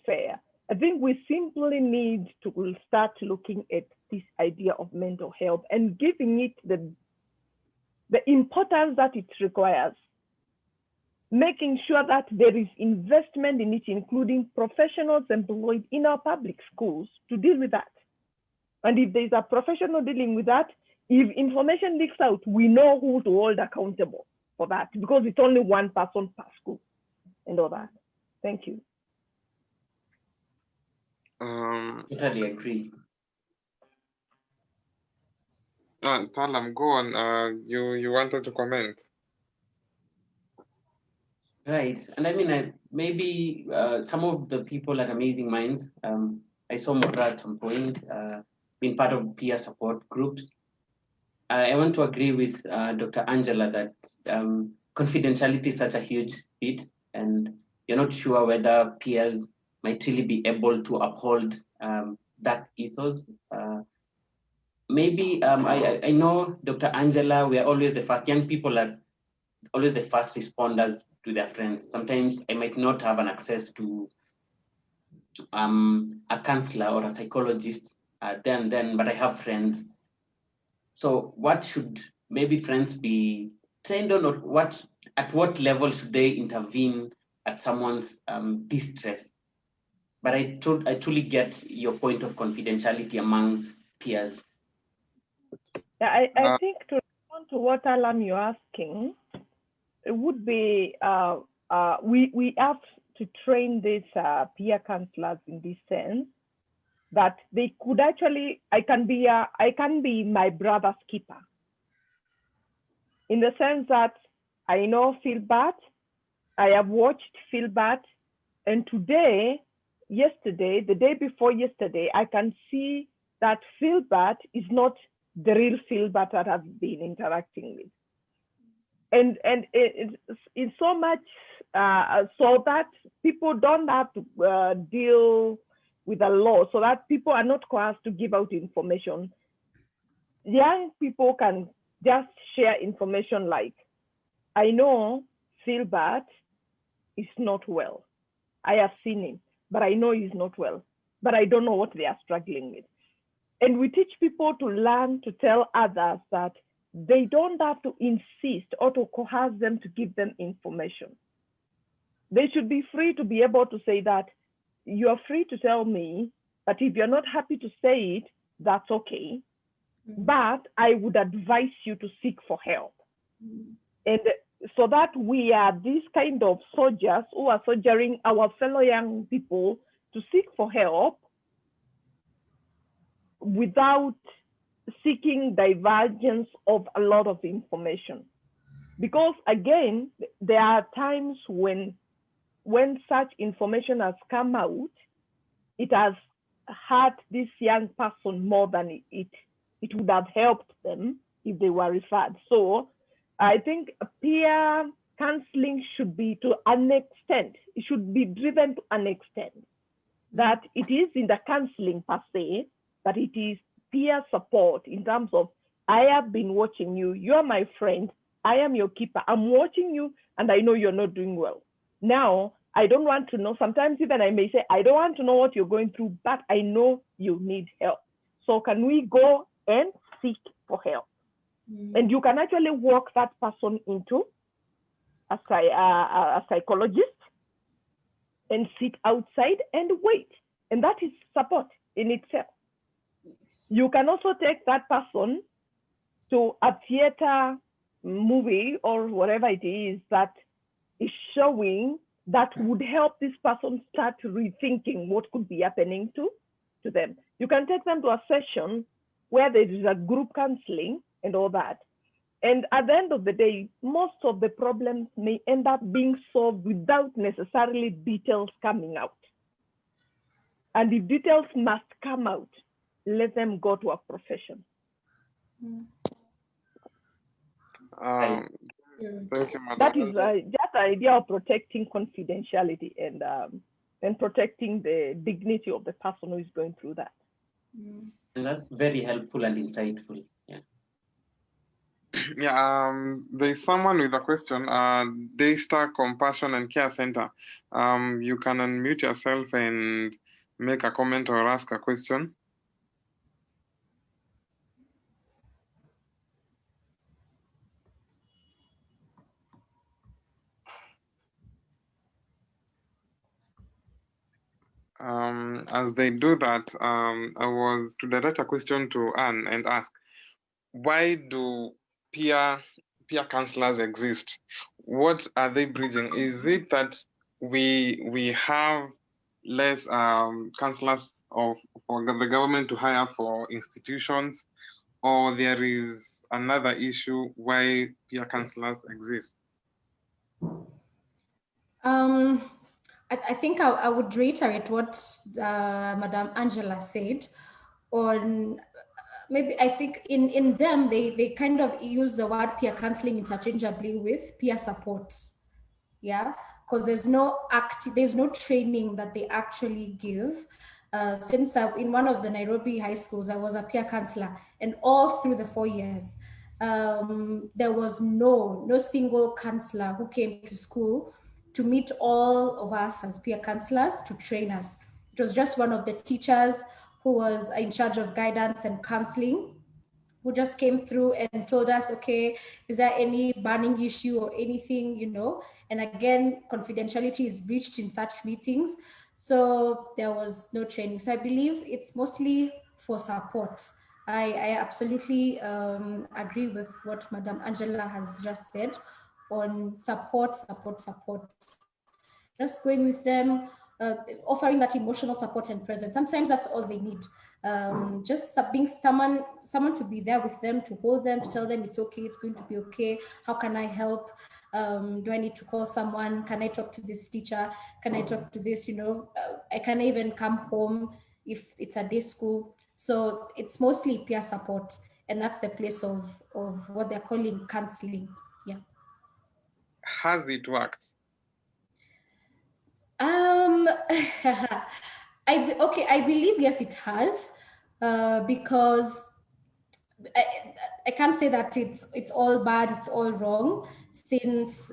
fair. I think we simply need to start looking at this idea of mental health and giving it the importance that it requires, making sure that there is investment in it, including professionals employed in our public schools to deal with that. And if there's a professional dealing with that, if information leaks out, we know who to hold accountable for that, because it's only one person per school and all that. Thank you. Totally agree. Talam, go on. You wanted to comment. Right, and I mean, maybe some of the people at Amazing Minds, I saw Mora at some point, being part of peer support groups. I want to agree with Dr. Angela that confidentiality is such a huge bit, and you're not sure whether peers might really be able to uphold that ethos. Maybe I know, Dr. Angela, we are always the first, young people are always the first responders to their friends. Sometimes I might not have an access to a counselor or a psychologist then, but I have friends. So what should maybe friends be trained on, or at what level should they intervene at someone's distress? But I truly get your point of confidentiality among peers. Yeah, I think to respond to what Talam you're asking, it would be we have to train these peer counselors in this sense that they could actually, I can be my brother's keeper, in the sense that I know Feel Bad, I have watched Feel Bad, and yesterday, the day before yesterday, I can see that Feel Bad is not the real Feel Bad that I've been interacting with. And it's so much so that people don't have to deal with the law, so that people are not coerced to give out information. Young people can just share information like, I know Feel Bad is not well. I have seen him, but I know he's not well, but I don't know what they are struggling with. And we teach people to learn to tell others that they don't have to insist or to coerce them to give them information. They should be free to be able to say that you're free to tell me, but if you're not happy to say it, that's okay. But I would advise you to seek for help. And so that we are these kind of soldiers who are soldiering our fellow young people to seek for help without seeking divergence of a lot of information. Because again, there are times when such information has come out, it has hurt this young person more than it would have helped them if they were referred. So I think peer counseling should be to an extent, it should be driven to an extent that it is in the counseling per se, but it is peer support in terms of, I have been watching you, you're my friend, I am your keeper, I'm watching you and I know you're not doing well. Now, I don't want to know, sometimes even I may say, I don't want to know what you're going through, but I know you need help. So can we go and seek for help? And you can actually walk that person into a psychologist and sit outside and wait. And that is support in itself. You can also take that person to a theater movie or whatever it is that is showing that would help this person start rethinking what could be happening to them. You can take them to a session where there is a group counseling and all that. And at the end of the day, most of the problems may end up being solved without necessarily details coming out. And if details must come out, let them go to a profession. Thank you, Madam. That is just the idea of protecting confidentiality and protecting the dignity of the person who is going through that. And that's very helpful and insightful. Yeah. Yeah, there's someone with a question. Daystar Compassion and Care Center. You can unmute yourself and make a comment or ask a question. As they do that, I was to direct a question to Anne and ask, why do peer counselors exist? What are they bridging? Is it that we have less counselors for the government to hire for institutions, or there is another issue why peer counselors exist? I think I would reiterate what Madam Angela said on maybe I think in them, they kind of use the word peer counseling interchangeably with peer support. Yeah, because there's no training that they actually give. Since in one of the Nairobi high schools, I was a peer counselor, and all through the 4 years, there was no single counselor who came to school to meet all of us as peer counselors to train us. It was just one of the teachers who was in charge of guidance and counseling, who just came through and told us, okay, is there any burning issue or anything, you know? And again, confidentiality is breached in such meetings. So there was no training. So I believe it's mostly for support. I absolutely agree with what Madam Angela has just said on support. Just going with them, offering that emotional support and presence. Sometimes that's all they need. Just being someone to be there with them, to hold them, to tell them it's okay, it's going to be okay. How can I help? Do I need to call someone? Can I talk to this teacher? Can I talk to this? You know, I can even come home if it's a day school. So it's mostly peer support, and that's the place of what they're calling counseling. Yeah. Has it worked? I believe yes, it has, because I can't say that it's all bad, it's all wrong. Since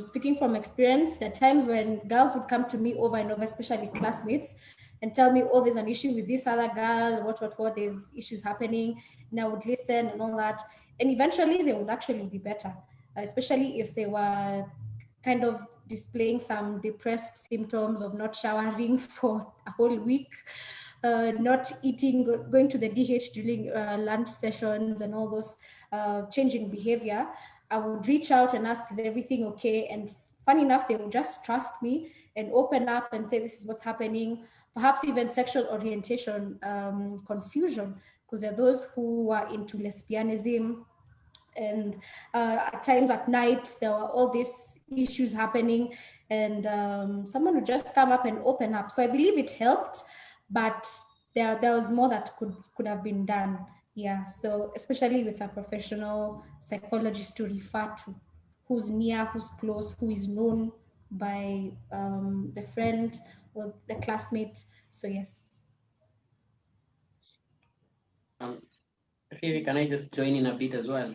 speaking from experience, there are times when girls would come to me over and over, especially classmates, and tell me, oh, there's an issue with this other girl, what, there's issues happening, and I would listen and all that. And eventually they would actually be better, especially if they were kind of displaying some depressed symptoms of not showering for a whole week, not eating, going to the DH during lunch sessions and all those changing behavior. I would reach out and ask, is everything okay? And funny enough, they would just trust me and open up and say, this is what's happening. Perhaps even sexual orientation confusion, because there are those who are into lesbianism, and at times at night there were all these issues happening, and someone would just come up and open up. So I believe it helped, but there was more that could have been done. Yeah, so especially with a professional psychologist to refer to, who's near, who's close, who is known by the friend or the classmate. So yes. Really, can I just join in a bit as well?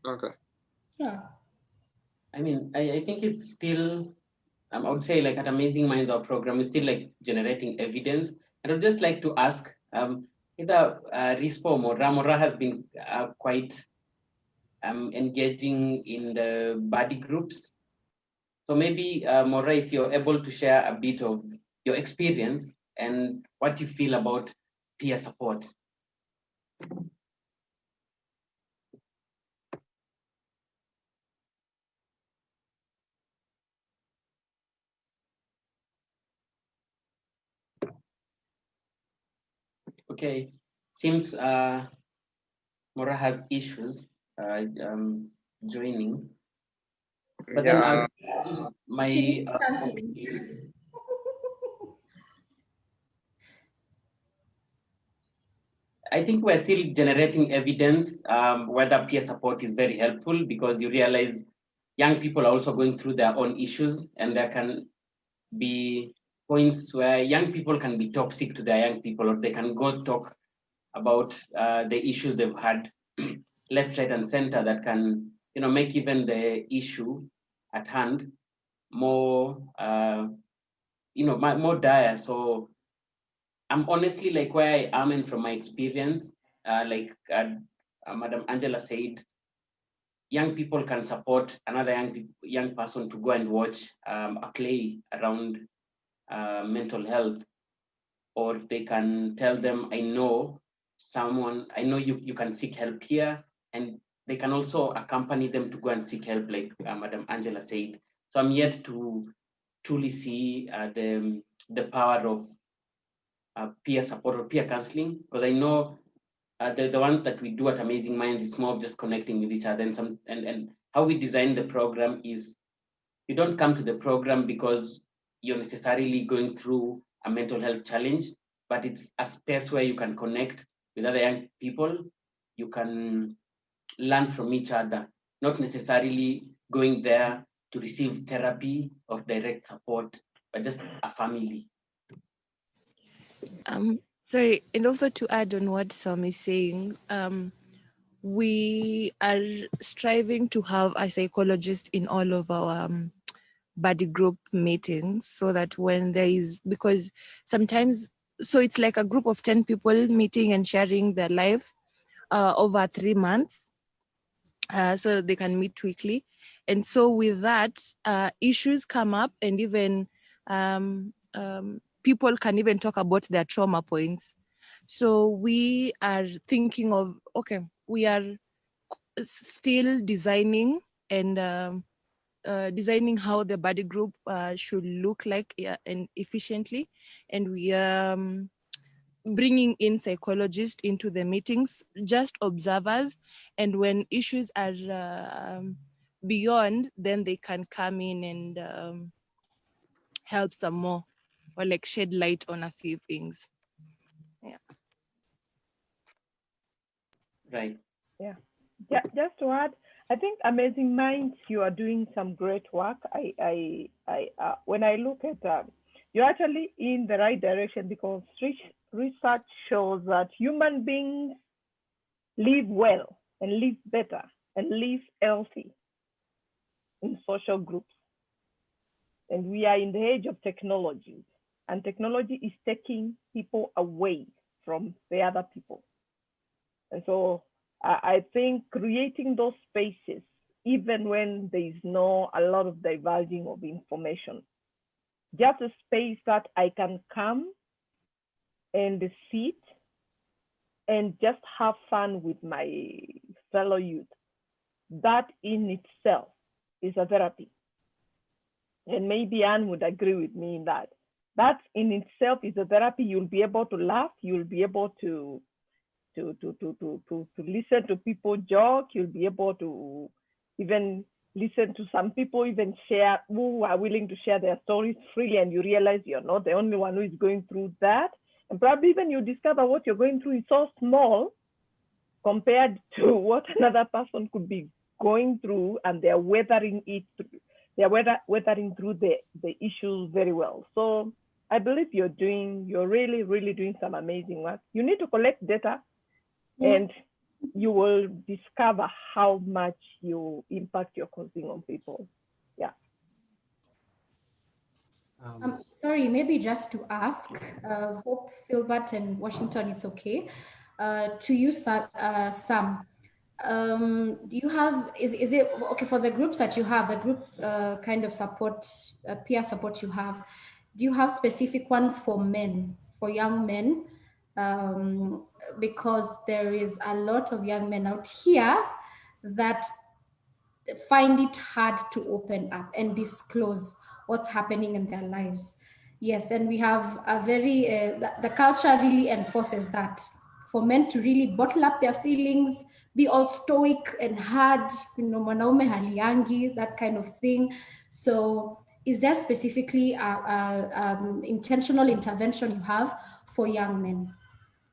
Okay. Yeah. I mean, I think it's still, I would say like at Amazing Minds, our program is still like generating evidence. And I'd just like to ask, either Rispom or Ramora has been quite engaging in the body groups. So maybe Mora, if you're able to share a bit of your experience and what you feel about peer support. Okay, seems Mora has issues joining. But Yeah. then my I think we're still generating evidence whether peer support is very helpful, because you realize young people are also going through their own issues, and there can be points where young people can be toxic to their young people, or they can go talk about the issues they've had left, right, and center that can, make even the issue at hand more, more dire. So I'm honestly like where I am, and from my experience, Madam Angela said, young people can support another young person to go and watch a play around mental health, or they can tell them, I know you can seek help here, and they can also accompany them to go and seek help, like Madam Angela said. So I'm yet to truly see the power of peer support or peer counseling, because I know the one that we do at Amazing Minds is more of just connecting with each other, and how we design the program is, you don't come to the program because you're necessarily going through a mental health challenge, but it's a space where you can connect with other young people. You can learn from each other, not necessarily going there to receive therapy or direct support, but just a family. Sorry, and also to add on what Sam is saying, we are striving to have a psychologist in all of our body group meetings, so that when there is, because sometimes, so it's like a group of 10 people meeting and sharing their life over 3 months, so they can meet weekly. And so with that, issues come up, and even people can even talk about their trauma points. So we are thinking of, okay, we are still designing and designing how the body group should look like, and efficiently. And we bringing in psychologists into the meetings, just observers. And when issues are beyond, then they can come in and help some more, or like shed light on a few things. Yeah. Right. Yeah. Just to add, I think Amazing Minds, you are doing some great work. When I look at, you're actually in the right direction, because research shows that human beings live well and live better and live healthy in social groups. And we are in the age of technology, and technology is taking people away from the other people. And so I think creating those spaces, even when there is no a lot of diverging of information, just a space that I can come and sit and just have fun with my fellow youth, that in itself is a therapy. And maybe Anne would agree with me in that. That in itself is a therapy. You'll be able to laugh. You'll be able to listen to people joke. You'll be able to even listen to some people even share, who are willing to share their stories freely, and you realize you're not the only one who is going through that. And probably even you discover what you're going through is so small compared to what another person could be going through, and they're weathering it. They're weathering through the issues very well. So I believe you're really, really doing some amazing work. You need to collect data, and you will discover how much impact you're causing on people. Yeah. Sorry, maybe just to ask, Hope, Philbert, and Washington, it's okay. To you, Sam, do you have, is it okay for the groups that you have, the group kind of support, peer support you have, do you have specific ones for men, for young men? Because there is a lot of young men out here that find it hard to open up and disclose what's happening in their lives. Yes, and we have a very, the culture really enforces that for men to really bottle up their feelings, be all stoic and hard, mwanaume haliangi, that kind of thing. So is there specifically a intentional intervention you have for young men?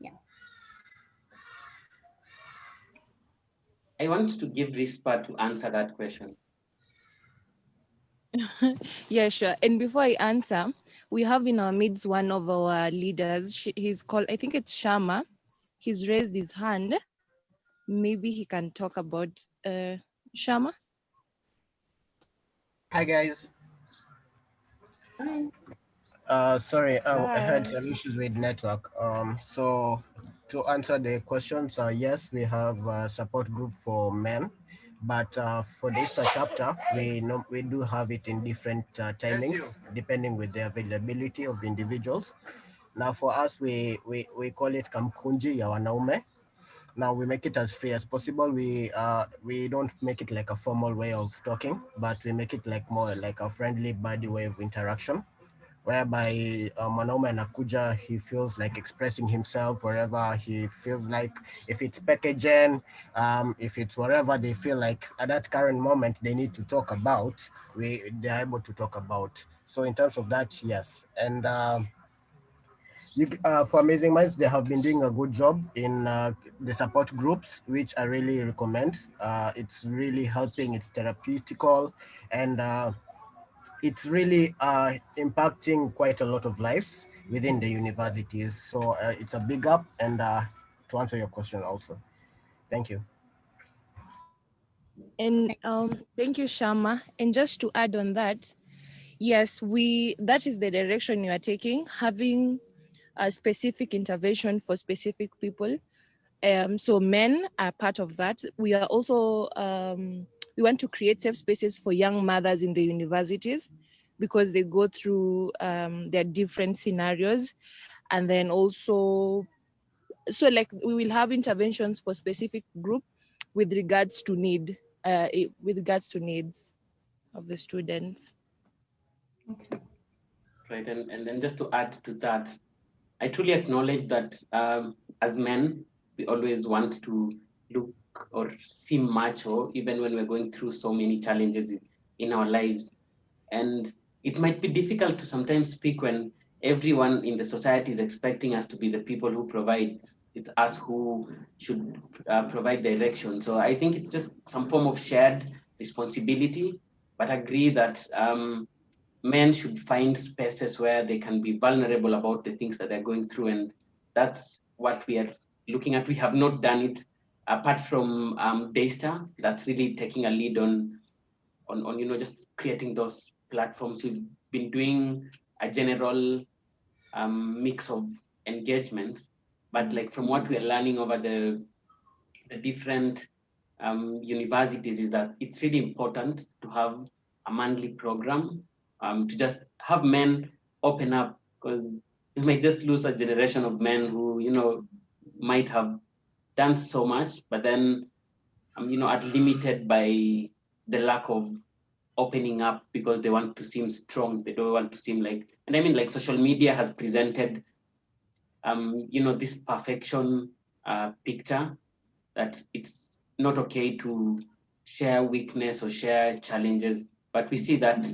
Yeah. I want to give Rispa to answer that question. Yeah, sure. And before I answer, we have in our midst one of our leaders. He's called, I think it's Shama. He's raised his hand. Maybe he can talk about Shama. Hi guys. Hi. Sorry, I had Hi. some issues with network. So to answer the questions, yes, we have a support group for men, but for this chapter, we do have it in different timings depending with the availability of individuals. Now for us, we call it Kamkunji ya wanaume. Now we make it as free as possible. We don't make it like a formal way of talking, but we make it like more like a friendly buddy way of interaction, whereby mwanaume anakuja, he feels like expressing himself wherever he feels like, if it's packaging, if it's whatever they feel like at that current moment they need to talk about, they're able to talk about. So in terms of that, yes. And for Amazing Minds, they have been doing a good job in the support groups, which I really recommend. It's really helping, it's therapeutical, and it's really impacting quite a lot of lives within the universities. So it's a big up, and to answer your question also. Thank you. And thank you, Shama. And just to add on that, yes, that is the direction you are taking, having a specific intervention for specific people. So men are part of that. We are also, we want to create safe spaces for young mothers in the universities, because they go through their different scenarios. And then also, so like we will have interventions for specific group with regards to needs of the students. Okay. Right, and then just to add to that, I truly acknowledge that as men, we always want to look or seem macho, even when we're going through so many challenges in our lives. And it might be difficult to sometimes speak when everyone in the society is expecting us to be the people who provide. It's us who should provide direction. So I think it's just some form of shared responsibility, but agree that men should find spaces where they can be vulnerable about the things that they're going through. And that's what we are looking at. We have not done it apart from Daystar, that's really taking a lead on just creating those platforms. We've been doing a general mix of engagements, but like from what we are learning over the different universities is that it's really important to have a monthly program, to just have men open up, because we might just lose a generation of men who might have done so much, but then are limited by the lack of opening up because they want to seem strong. They don't want to seem like, and I mean, like, social media has presented, this perfection picture that it's not okay to share weakness or share challenges. But we see that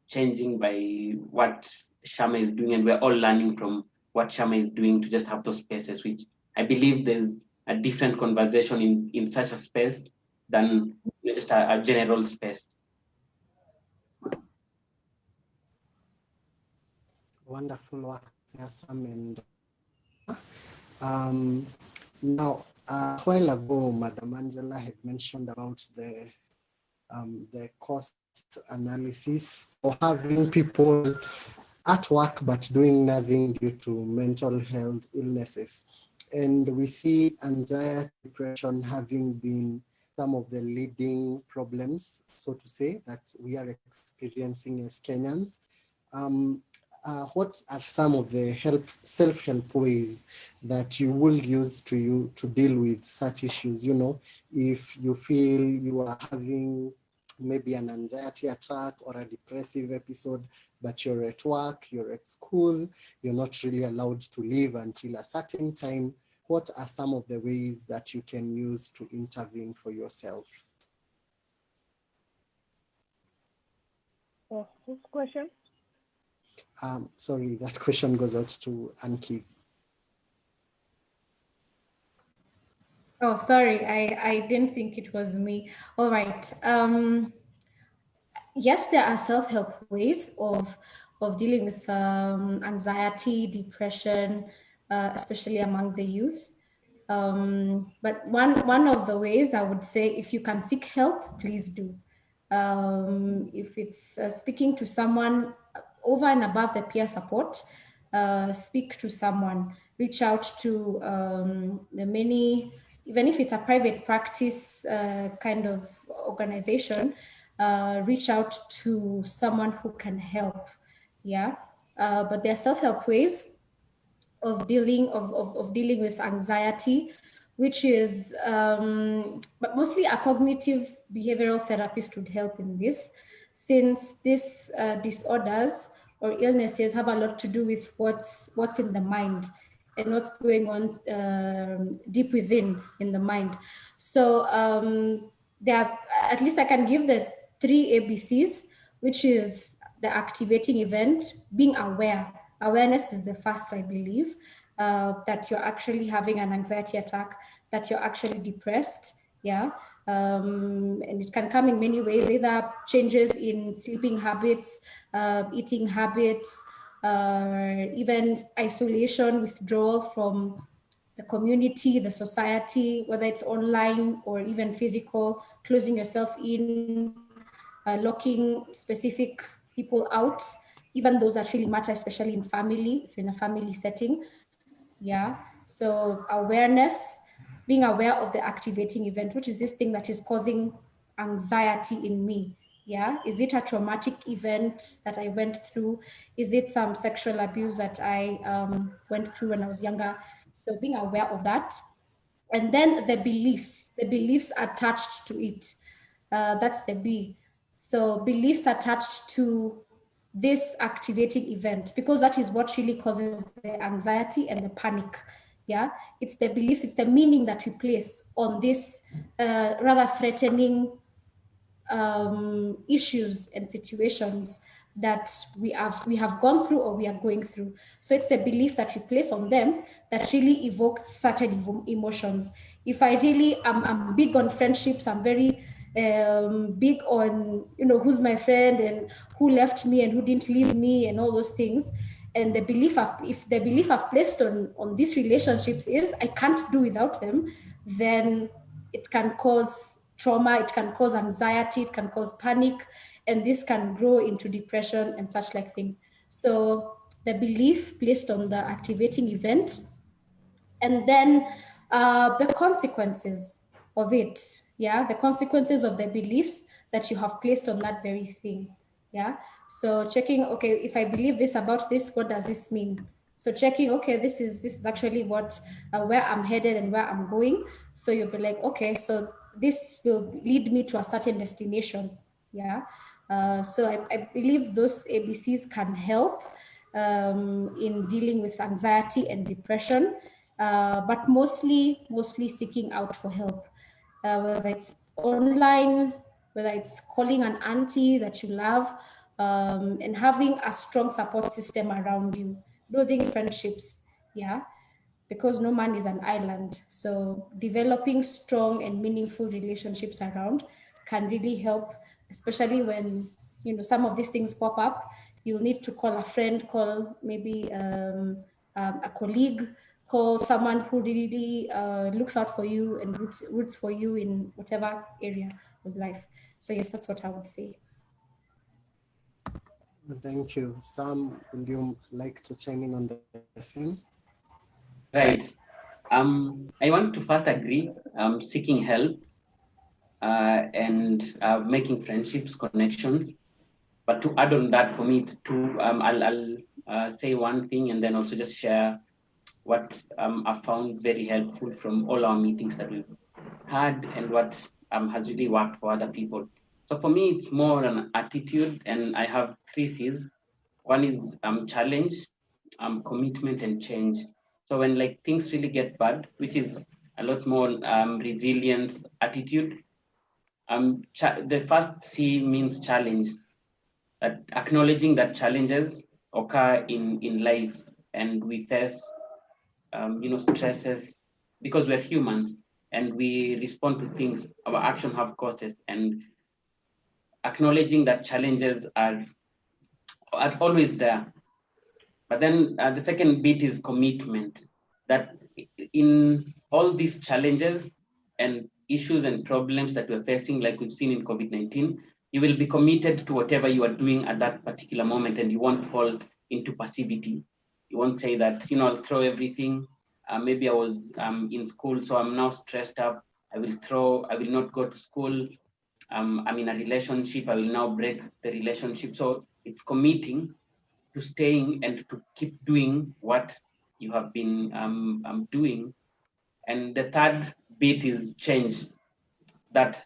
changing by what Shama is doing, and we're all learning from what Shama is doing to just have those spaces, which I believe there's a different conversation in such a space than just a general space. Wonderful work, Sam. And now, a while ago, Madam Angela had mentioned about the cost analysis or having people at work but doing nothing due to mental health illnesses. And we see anxiety, depression having been some of the leading problems, so to say, that we are experiencing as Kenyans. What are some of the self-help ways that you will use to deal with such issues? If you feel you are having maybe an anxiety attack or a depressive episode, but you're at work, you're at school, you're not really allowed to leave until a certain time, what are some of the ways that you can use to intervene for yourself? Whose question? Sorry, that question goes out to Anki. Oh, sorry, I didn't think it was me. All right. Yes, there are self-help ways of dealing with anxiety, depression, especially among the youth. But one of the ways I would say, if you can seek help, please do. If it's speaking to someone over and above the peer support, speak to someone, reach out to the many, even if it's a private practice kind of organization, reach out to someone who can help. Yeah. But there are self-help ways of dealing with anxiety, which is but mostly a cognitive behavioral therapist would help in this, since these disorders or illnesses have a lot to do with what's in the mind and what's going on deep within in the mind. So at least I can give the 3 ABCs, which is the activating event, being aware. Awareness is the first, I believe, that you're actually having an anxiety attack, that you're actually depressed. Yeah. And it can come in many ways, either changes in sleeping habits, eating habits, even isolation, withdrawal from the community, the society, whether it's online or even physical, closing yourself in, locking specific people out, even those that really matter, especially in family, if you're in a family setting. Yeah. So awareness, being aware of the activating event, which is this thing that is causing anxiety in me. Yeah. Is it a traumatic event that I went through? Is it some sexual abuse that I went through when I was younger? So being aware of that. And then the beliefs attached to it. That's the B. So beliefs attached to this activating event, because that is what really causes the anxiety and the panic. Yeah, it's the beliefs, it's the meaning that we place on this rather threatening issues and situations that we have gone through or we are going through. So it's the belief that you place on them that really evokes certain emotions. If I really I'm big on friendships, I'm very big on who's my friend and who left me and who didn't leave me and all those things. And the belief if the belief I've placed on these relationships is I can't do without them, then it can cause trauma, it can cause anxiety, it can cause panic, and this can grow into depression and such like things. So the belief placed on the activating event, and then the consequences of it. Yeah, the consequences of the beliefs that you have placed on that very thing. Yeah, so checking, okay, if I believe this about this, what does this mean? So checking, okay, this is actually what where I'm headed and where I'm going. So you'll be like, okay, so this will lead me to a certain destination. Yeah. So I believe those ABCs can help in dealing with anxiety and depression, but mostly seeking out for help, whether it's online, whether it's calling an auntie that you love, and having a strong support system around you, building friendships. Yeah, because no man is an island. So developing strong and meaningful relationships around can really help, especially when, you know, some of these things pop up. You'll need to call a friend, call maybe a colleague, call someone who really looks out for you and roots for you in whatever area of life. So yes, that's what I would say. Thank you. Sam, would you like to chime in on the same? Right. I want to first agree, seeking help and making friendships, connections. But to add on that, for me, it's two. I'll say one thing and then also just share what I found very helpful from all our meetings that we've had and what has really worked for other people. So for me, it's more an attitude, and I have three C's. One is challenge, commitment, and change. So when like things really get bad, which is a lot more resilience attitude. The first C means challenge, that acknowledging that challenges occur in life, and we face stresses because we're humans and we respond to things. Our action have causes, and acknowledging that challenges are always there. But then the second bit is commitment, that in all these challenges and issues and problems that we're facing, like we've seen in COVID-19, you will be committed to whatever you are doing at that particular moment, and you won't fall into passivity. You won't say that, I'll throw everything. Maybe I was in school, so I'm now stressed up. I will not go to school. I'm in a relationship, I will now break the relationship. So it's committing to staying and to keep doing what you have been doing. And the third bit is change, that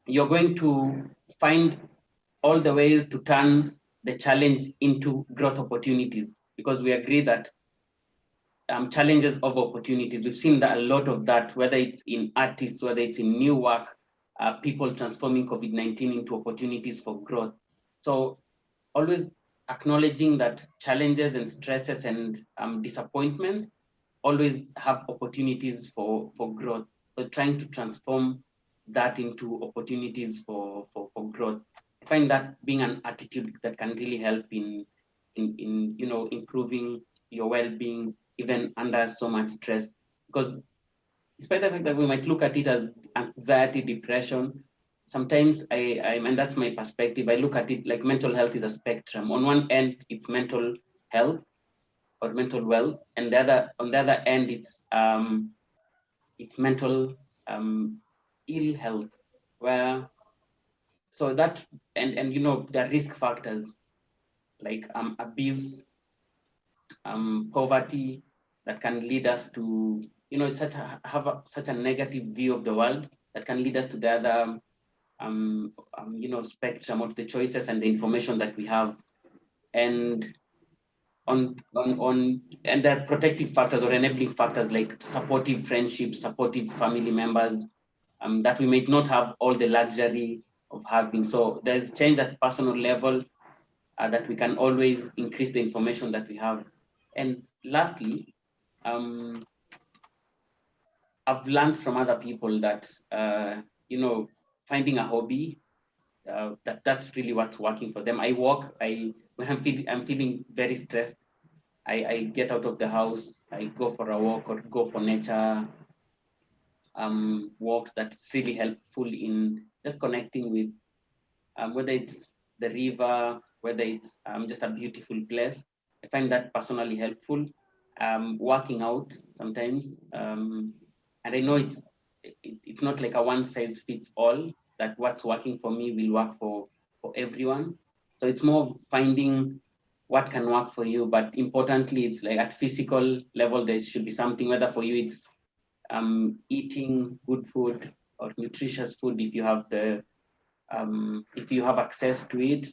you're going to find all the ways to turn the challenge into growth opportunities, because we agree that challenges of opportunities. We've seen that a lot of that, whether it's in artists, whether it's in new work, people transforming COVID-19 into opportunities for growth. So always acknowledging that challenges and stresses and disappointments always have opportunities for growth. So trying to transform that into opportunities for growth. I find that being an attitude that can really help in improving your well-being even under so much stress. Because despite the fact that we might look at it as anxiety, depression, sometimes and that's my perspective, I look at it like mental health is a spectrum. On one end, it's mental health or mental wealth, and on the other end, it's mental ill health, where so that and there are risk factors like abuse, poverty, that can lead us to such a negative view of the world, that can lead us to the other spectrum of the choices and the information that we have. And and there are protective factors or enabling factors like supportive friendships, supportive family members, that we might not have all the luxury of having. So there's change at personal level, that we can always increase the information that we have. And lastly, I've learned from other people that finding a hobby, that's really what's working for them. I walk. When I'm feeling very stressed, I get out of the house. I go for a walk or go for nature walks. That's really helpful in just connecting with whether it's the river, whether it's just a beautiful place. I find that personally helpful. Working out sometimes, and I know it's not like a one size fits all, that what's working for me will work for everyone. So it's more of finding what can work for you. But importantly, it's like at physical level, there should be something, whether for you it's eating good food, or nutritious food if you have access to it.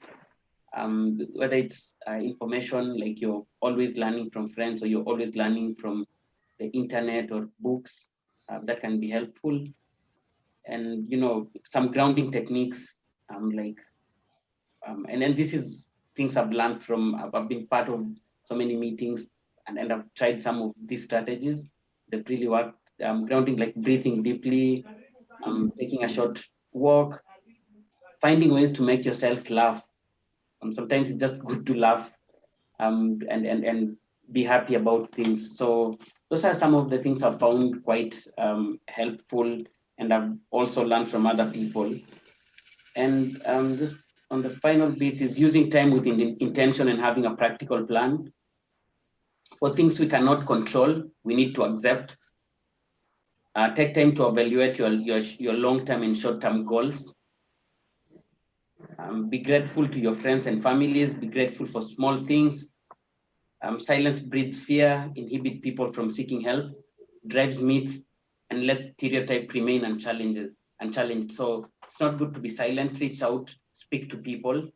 Whether it's information like you're always learning from friends or you're always learning from the internet or books, that can be helpful. And some grounding techniques, and then this is things I've learned from. I've been part of so many meetings, and I've tried some of these strategies that really work. Grounding, like breathing deeply, taking a short walk, finding ways to make yourself laugh. Sometimes it's just good to laugh, and be happy about things. So those are some of the things I've found quite helpful, and I've also learned from other people. And just on the final bit is using time with intention and having a practical plan. For things we cannot control, we need to accept. Take time to evaluate your long-term and short-term goals. Be grateful to your friends and families. Be grateful for small things. Silence breeds fear, inhibit people from seeking help, drives myths, and lets stereotype remain unchallenged. So it's not good to be silent. Reach out, speak to people,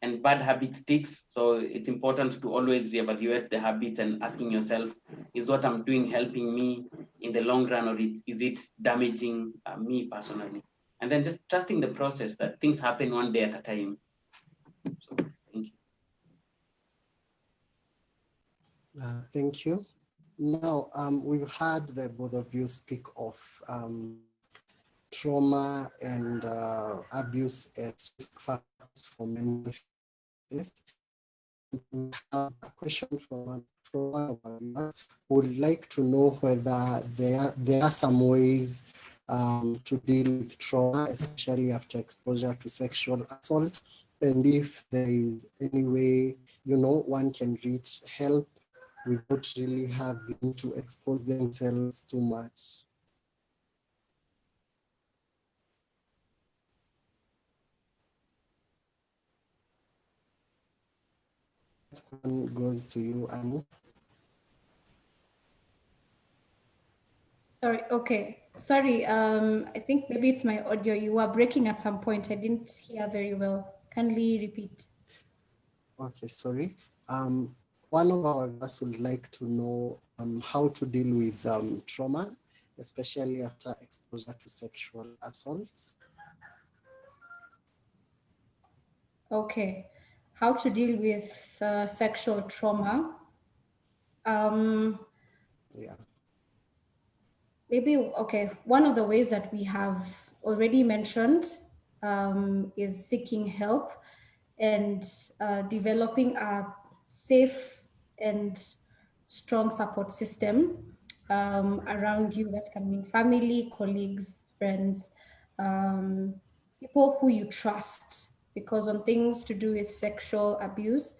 and bad habits sticks. So it's important to always reevaluate the habits and asking yourself, is what I'm doing helping me in the long run, or is it damaging me personally? And then just trusting the process that things happen one day at a time. So thank you. Thank you. Now, we've had the both of you speak of trauma and abuse as risk factors for mental health. We have a question from one of our viewers who would like to know whether there are some ways to deal with trauma, especially after exposure to sexual assault, and if there is any way, one can reach help without really having to expose themselves too much. One goes to you, Annie. Sorry, okay. Sorry, I think maybe it's my audio. You were breaking at some point. I didn't hear very well. Kindly repeat. Okay, sorry. One of our viewers would like to know how to deal with trauma, especially after exposure to sexual assaults. Okay. How to deal with sexual trauma? Yeah. Maybe, okay, one of the ways that we have already mentioned is seeking help and developing a safe and strong support system around you. That can mean family, colleagues, friends, people who you trust, because on things to do with sexual abuse,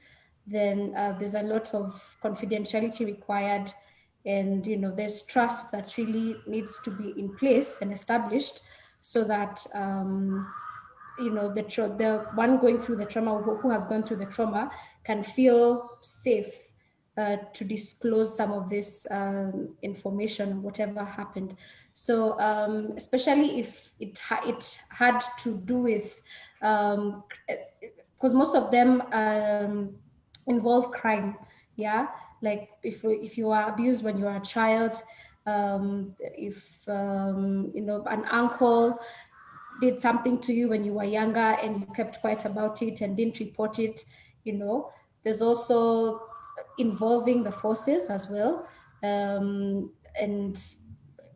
then there's a lot of confidentiality required, and there's trust that really needs to be in place and established so that the one going through the trauma, who has gone through the trauma, can feel safe to disclose some of this information, whatever happened. So especially if it had to do with, because most of them involve crime, yeah, like if you are abused when you are a child, if an uncle did something to you when you were younger and you kept quiet about it and didn't report it, there's also involving the forces as well, and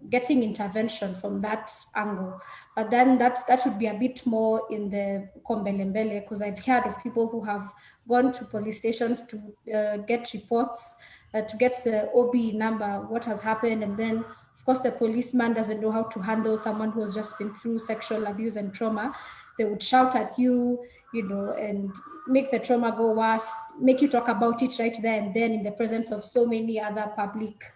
getting intervention from that angle. But then that would be a bit more in the kombelembele, because I've heard of people who have gone to police stations to get reports, to get the OB number, what has happened, and then of course the policeman doesn't know how to handle someone who has just been through sexual abuse and trauma. They would shout at you, and make the trauma go worse, make you talk about it right there and then in the presence of so many other public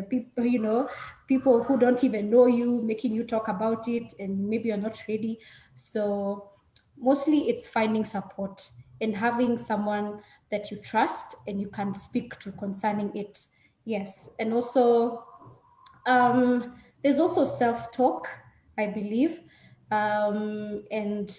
people, people who don't even know you, making you talk about it, and maybe you're not ready. So mostly it's finding support and having someone that you trust and you can speak to concerning it. Yes. And also there's also self-talk. I believe. And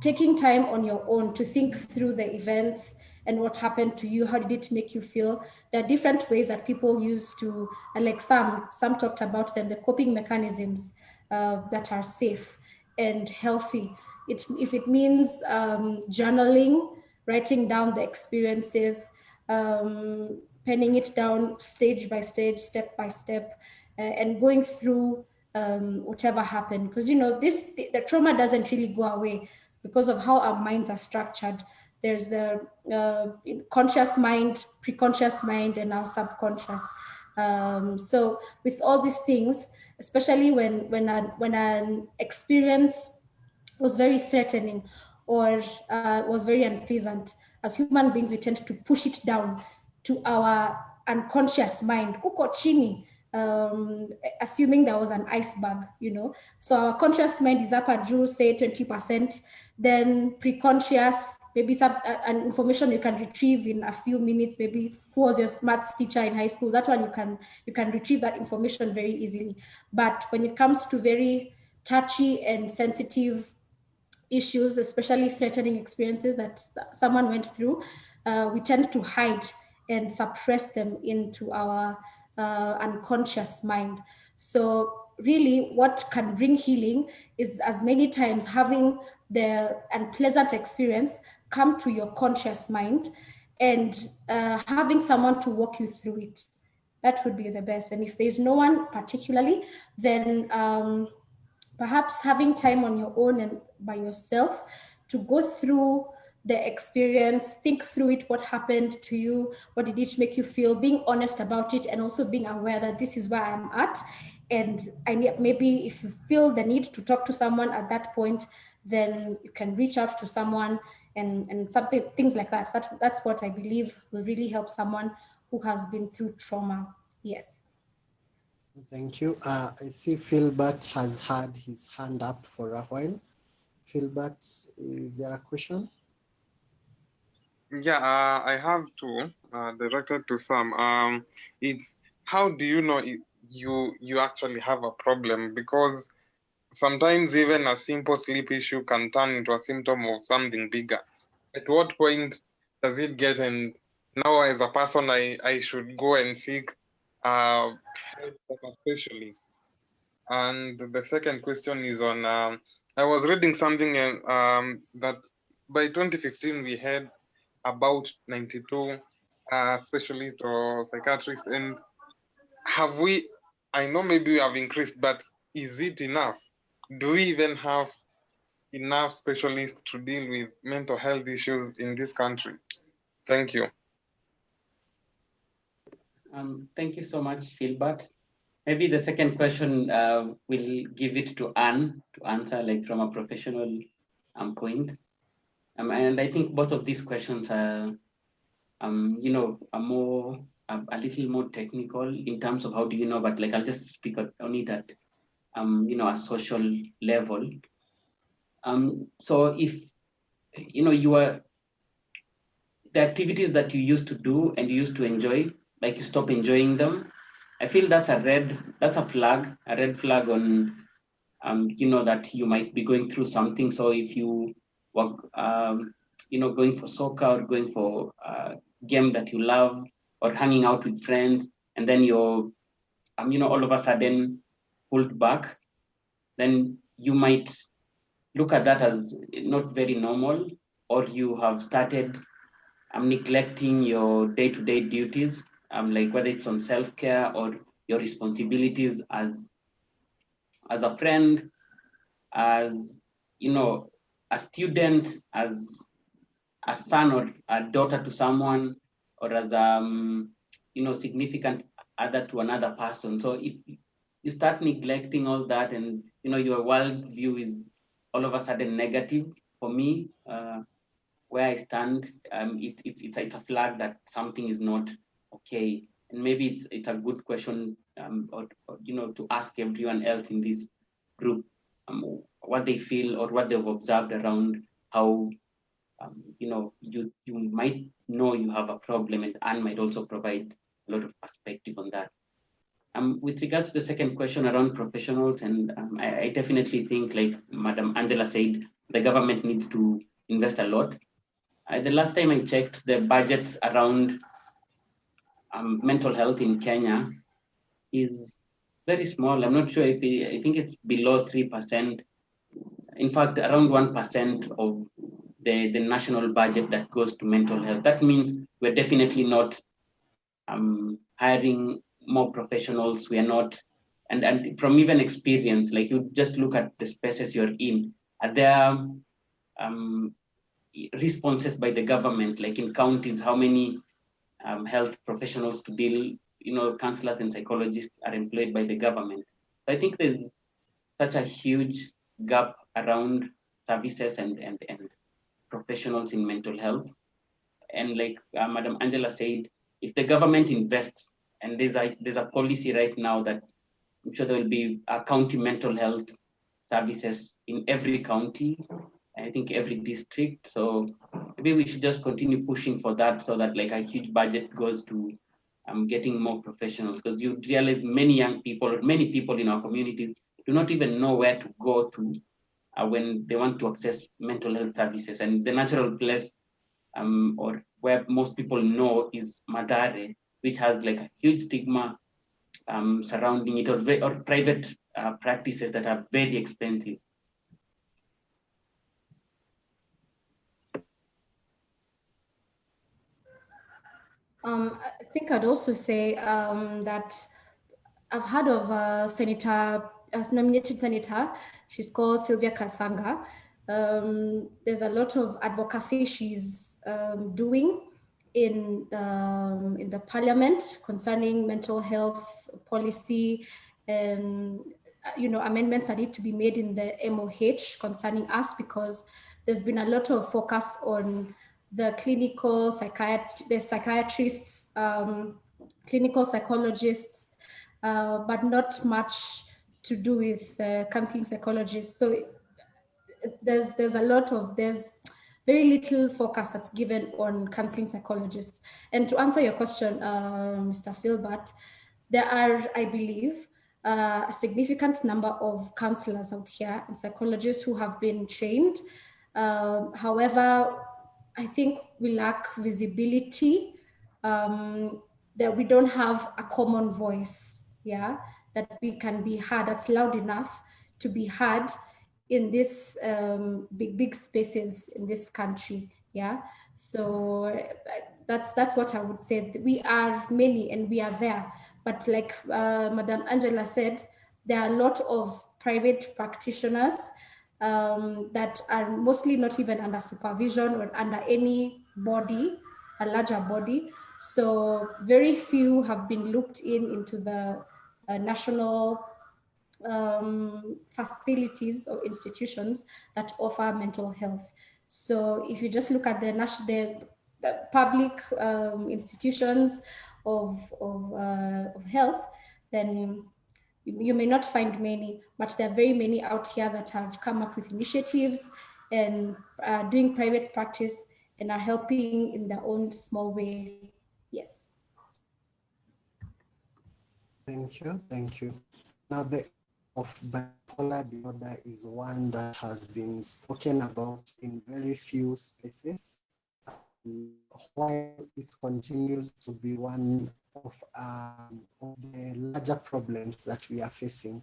taking time on your own to think through the events and what happened to you, how did it make you feel? There are different ways that people use to, like some talked about them, the coping mechanisms that are safe and healthy. If it means journaling, writing down the experiences, penning it down stage by stage, step by step, and going through whatever happened, because the trauma doesn't really go away because of how our minds are structured. There's the conscious mind, preconscious mind, and our subconscious. So with all these things, especially when an experience was very threatening or was very unpleasant, as human beings we tend to push it down to our unconscious mind, huko chini, assuming there was an iceberg, So our conscious mind is up at Drew, say 20%, then preconscious, maybe some an information you can retrieve in a few minutes, maybe who was your maths teacher in high school, that one you can retrieve that information very easily. But when it comes to very touchy and sensitive issues, especially threatening experiences that someone went through, we tend to hide and suppress them into our unconscious mind. So really what can bring healing is as many times having the unpleasant experience come to your conscious mind and having someone to walk you through it. That would be the best. And if there's no one particularly, then perhaps having time on your own and by yourself to go through the experience, think through it, what happened to you, what did it make you feel, being honest about it, and also being aware that this is where I'm at. And maybe if you feel the need to talk to someone at that point, then you can reach out to someone and things like that. That's what I believe will really help someone who has been through trauma. Yes. Thank you. I see Philbert has had his hand up for a while. Philbert, is there a question? Yeah, I have two directed to Sam. It's how do you know you actually have a problem? Because sometimes even a simple sleep issue can turn into a symptom of something bigger. At what point does it get? And now, as a person, I should go and seek help from a specialist. And the second question is on. I was reading something that by 2015 we had about 92 specialists or psychiatrists, and have we? I know maybe we have increased, but is it enough? Do we even have enough specialists to deal with mental health issues in this country? Thank you. Thank you so much, Philbert. Maybe the second question we'll give it to Anne to answer, like from a professional point. And I think both of these questions are, are more a little more technical in terms of how do you know, but like I'll just speak on it at a social level. So if you are the activities that you used to do and you used to enjoy, like you stop enjoying them, I feel that's a red flag on that you might be going through something. So if you were going for soccer or going for a game that you love or hanging out with friends, and then you're all of a sudden pulled back, then you might look at that as not very normal, or you have started neglecting your day-to-day duties, like whether it's on self-care or your responsibilities as a friend, as a student, as a son or a daughter to someone, or as significant other to another person. So if you start neglecting all that, and your worldview is all of a sudden negative, for me, where I stand, it's a flag that something is not okay, and maybe it's a good question, or to ask everyone else in this group what they feel or what they've observed around how you might know you have a problem, and Anne might also provide a lot of perspective on that. With regards to the second question around professionals, and I definitely think, like Madam Angela said, the government needs to invest a lot. The last time I checked, the budgets around mental health in Kenya is very small. I'm not sure if I think it's below 3%. In fact, around 1% of the national budget that goes to mental health. That means we're definitely not hiring more professionals. We are not, and from even experience, like you just look at the spaces you're in, are there responses by the government, like in counties, how many health professionals to deal, counselors and psychologists are employed by the government. So I think there's such a huge gap around services and professionals in mental health. And like Madam Angela said, if the government invests, and there's a policy right now that I'm sure there will be county mental health services in every county, I think every district. So maybe we should just continue pushing for that, so that like a huge budget goes to getting more professionals, because you realize many young people, many people in our communities do not even know where to go to when they want to access mental health services. And the natural place or where most people know is Madare, which has like a huge stigma surrounding it, or private practices that are very expensive. I think I'd also say that I've heard of a senator, a nominated senator. She's called Sylvia Kasanga. There's a lot of advocacy she's doing in the parliament concerning mental health policy, and amendments that need to be made in the MOH concerning us, because there's been a lot of focus on the clinical the psychiatrists, clinical psychologists, but not much to do with counseling psychologists. So there's very little focus that's given on counseling psychologists. And to answer your question, Mr. Philbert, there are, I believe, a significant number of counselors out here and psychologists who have been trained. However, I think we lack visibility, that we don't have a common voice, yeah, that we can be heard, that's loud enough to be heard in this big spaces in this country, yeah. So that's what I would say. We are many and we are there, but like Madam Angela said, there are a lot of private practitioners that are mostly not even under supervision or under any body, a larger body. So very few have been looked into the national facilities or institutions that offer mental health. So if you just look at the public institutions of health, then you may not find many, but there are very many out here that have come up with initiatives and doing private practice and are helping in their own small way. Yes. Thank you. Thank you. Now, the of bipolar disorder is one that has been spoken about in very few spaces, while it continues to be one of the larger problems that we are facing.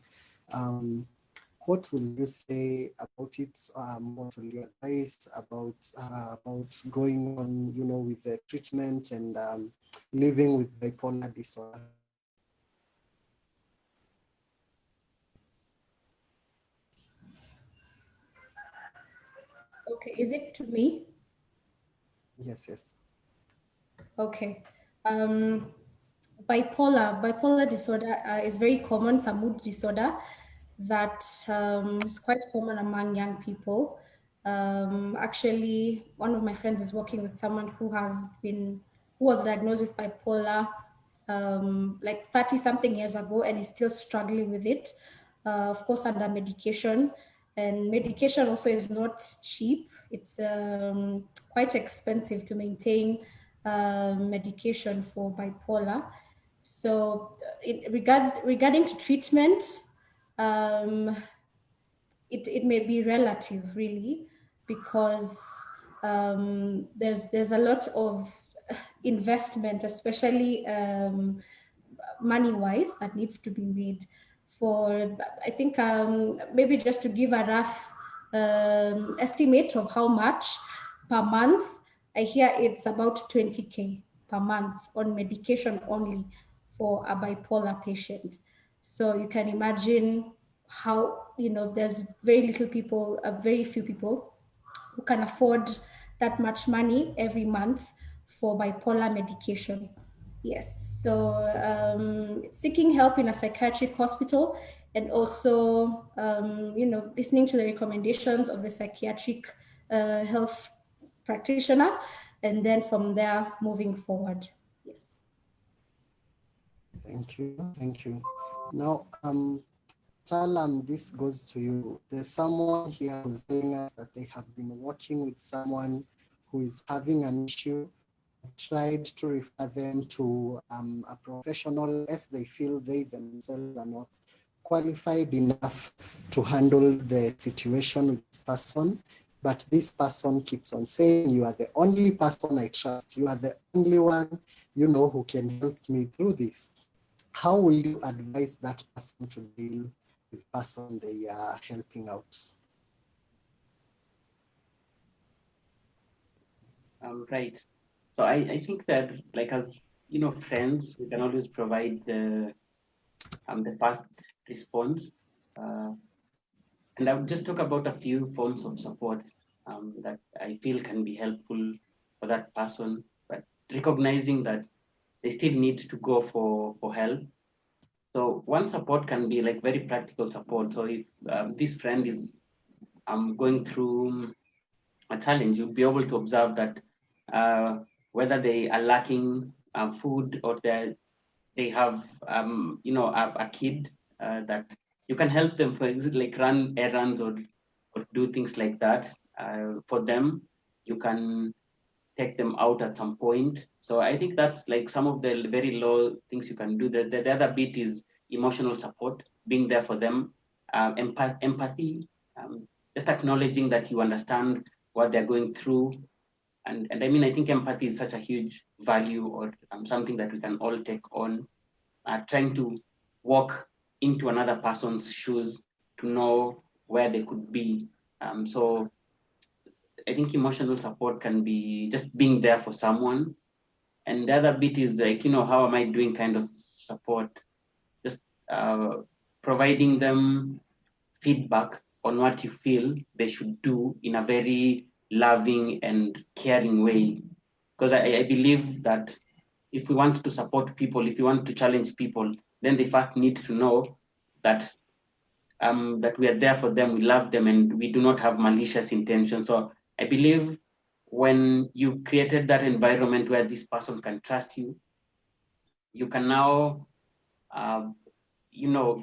What will you say about it? What will you advise about going on, with the treatment and living with bipolar disorder? Okay, is it to me? Yes, yes. Okay. Bipolar disorder is very common. It's a mood disorder that is quite common among young people. Actually, one of my friends is working with someone who was diagnosed with bipolar like 30 something years ago and is still struggling with it, of course, under medication. And medication also is not cheap. It's quite expensive to maintain medication for bipolar. So regarding to treatment, it may be relative really, because there's a lot of investment, especially money-wise, that needs to be made for, I think, maybe just to give a rough estimate of how much per month, I hear it's about 20K per month on medication only for a bipolar patient. So you can imagine how, there's very few people who can afford that much money every month for bipolar medication. Yes, so seeking help in a psychiatric hospital, and also, listening to the recommendations of the psychiatric health practitioner, and then from there moving forward. Yes. Thank you. Thank you. Now, Talam, this goes to you. There's someone here who's telling us that they have been working with someone who is having an issue, tried to refer them to a professional, as they feel they themselves are not qualified enough to handle the situation with this person. But this person keeps on saying, you are the only person I trust. You are the only one, who can help me through this. How will you advise that person to deal with the person they are helping out? Right. So I think that, like, as friends, we can always provide the fast response. And I would just talk about a few forms of support that I feel can be helpful for that person, but recognizing that they still need to go for help. So one support can be like very practical support. So if this friend is going through a challenge, you'll be able to observe that whether they are lacking food, or they have a kid that you can help them, for example, like run errands, or do things like that for them. You can take them out at some point. So I think that's like some of the very low things you can do. The other bit is emotional support, being there for them, empathy, just acknowledging that you understand what they're going through. And I mean, I think empathy is such a huge value, or something that we can all take on, trying to walk into another person's shoes to know where they could be. So I think emotional support can be just being there for someone. And the other bit is like, how am I doing kind of support? Just providing them feedback on what you feel they should do in a very loving and caring way. Because I believe that if we want to support people, if we want to challenge people, then they first need to know that that we are there for them, we love them, and we do not have malicious intention. So I believe when you created that environment where this person can trust you, you can now,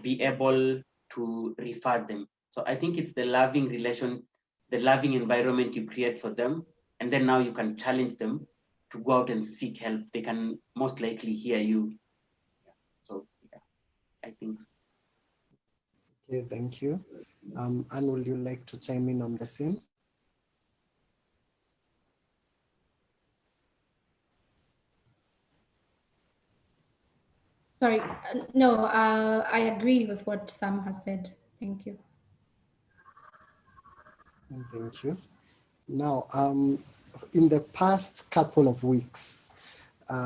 be able to refer them. So I think it's the loving relation, the loving environment you create for them, and then now you can challenge them to go out and seek help. They can most likely hear you. So yeah, I think. Okay, thank you. Anne, would you like to chime in on the same? Sorry, no, I agree with what Sam has said. Thank you. Thank you. Now, in the past couple of weeks,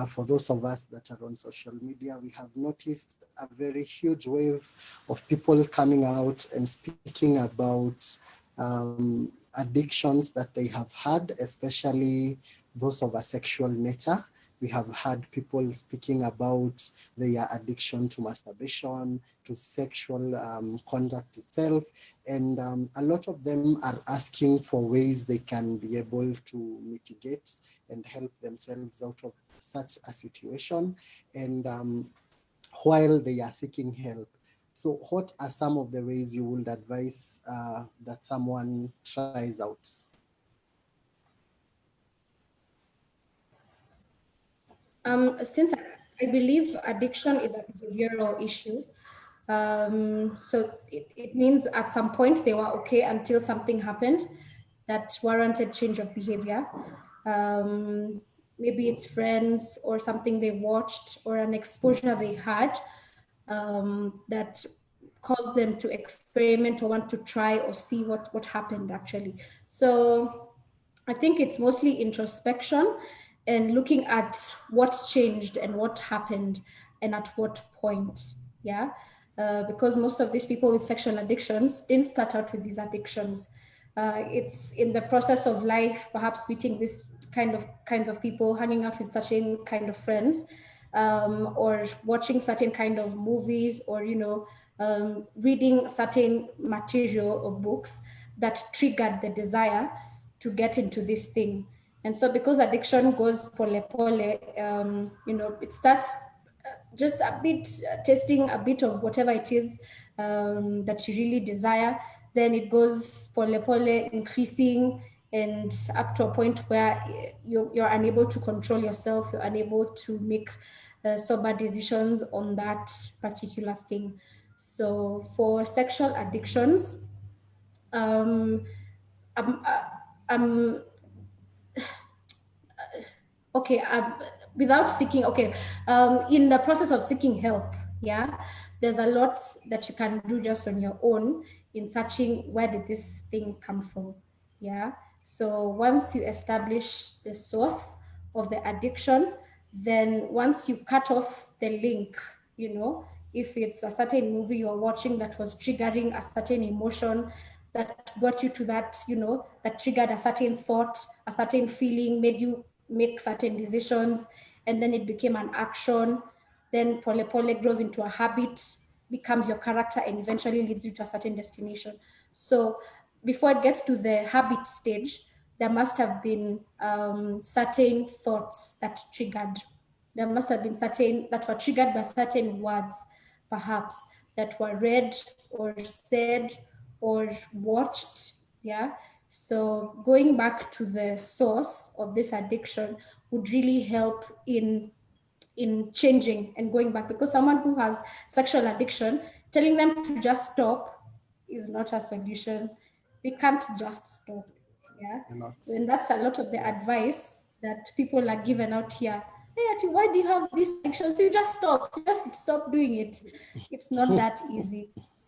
for those of us that are on social media, we have noticed a very huge wave of people coming out and speaking about addictions that they have had, especially those of a sexual nature. We have had people speaking about their addiction to masturbation, to sexual conduct itself. And a lot of them are asking for ways they can be able to mitigate and help themselves out of such a situation. And while they are seeking help. So what are some of the ways you would advise that someone tries out? Since I believe addiction is a behavioral issue. So it means at some point they were okay until something happened that warranted change of behavior. Maybe it's friends or something they watched or an exposure they had that caused them to experiment or want to try or see what happened actually. So I think it's mostly introspection and looking at what changed and what happened and at what point. Yeah. Because most of these people with sexual addictions didn't start out with these addictions. It's in the process of life, perhaps meeting this kinds of people, hanging out with certain kind of friends, or watching certain kind of movies, or reading certain material or books that triggered the desire to get into this thing. And so because addiction goes pole pole, it starts just a bit, tasting a bit of whatever it is that you really desire. Then it goes pole pole, increasing, and up to a point where you're unable to control yourself, you're unable to make sober decisions on that particular thing. So for sexual addictions, um, I'm, I'm okay, without seeking, okay, in the process of seeking help, yeah, there's a lot that you can do just on your own in searching where did this thing come from. Yeah. So once you establish the source of the addiction, then once you cut off the link, if it's a certain movie you're watching that was triggering a certain emotion that got you to that, that triggered a certain thought, a certain feeling, made you make certain decisions, and then it became an action, then pole pole grows into a habit, becomes your character, and eventually leads you to a certain destination. So before it gets to the habit stage, there must have been certain thoughts that triggered. There must have been certain that were triggered by certain words, perhaps, that were read or said or watched. Yeah. So going back to the source of this addiction would really help in changing and going back, because someone who has sexual addiction, telling them to just stop is not a solution. They can't just stop. Yeah. And that's a lot of the advice that people are given out here. Hey, why do you have these addictions? You just stop. You just stop doing it. It's not that easy. It's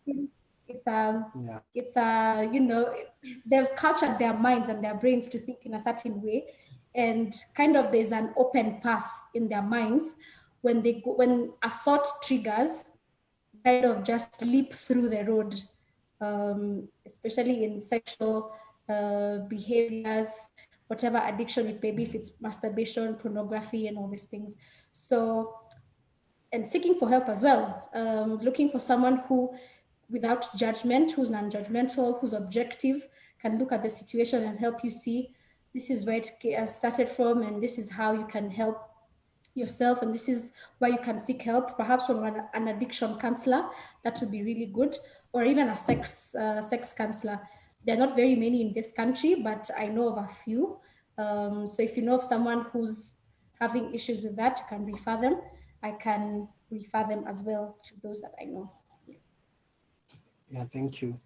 they've cultured their minds and their brains to think in a certain way, and kind of there's an open path in their minds when when a thought triggers, kind of just leap through the road, especially in sexual behaviors, whatever addiction it may be, if it's masturbation, pornography, and all these things. So, and seeking for help as well, looking for someone who, without judgment, who's non-judgmental, who's objective, can look at the situation and help you see this is where it started from, and this is how you can help yourself, and this is where you can seek help, perhaps from an addiction counselor. That would be really good, or even a sex counselor. There are not very many in this country, but I know of a few. So if you know of someone who's having issues with that, you can refer them. I can refer them as well to those that I know. Yeah, thank you.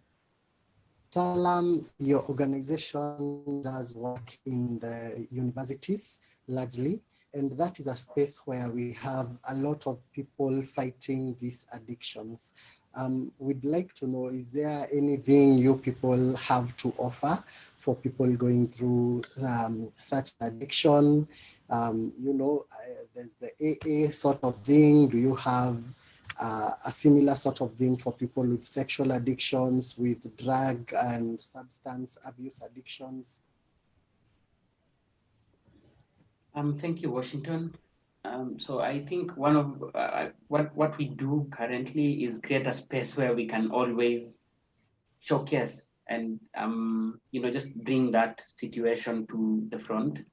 Talam, your organization does work in the universities largely, and that is a space where we have a lot of people fighting these addictions. We'd like to know, is there anything you people have to offer for people going through such addiction? There's the AA sort of thing. Do you have a similar sort of thing for people with sexual addictions, with drug and substance abuse addictions? Thank you, Washington. So I think one of what we do currently is create a space where we can always showcase and just bring that situation to the front.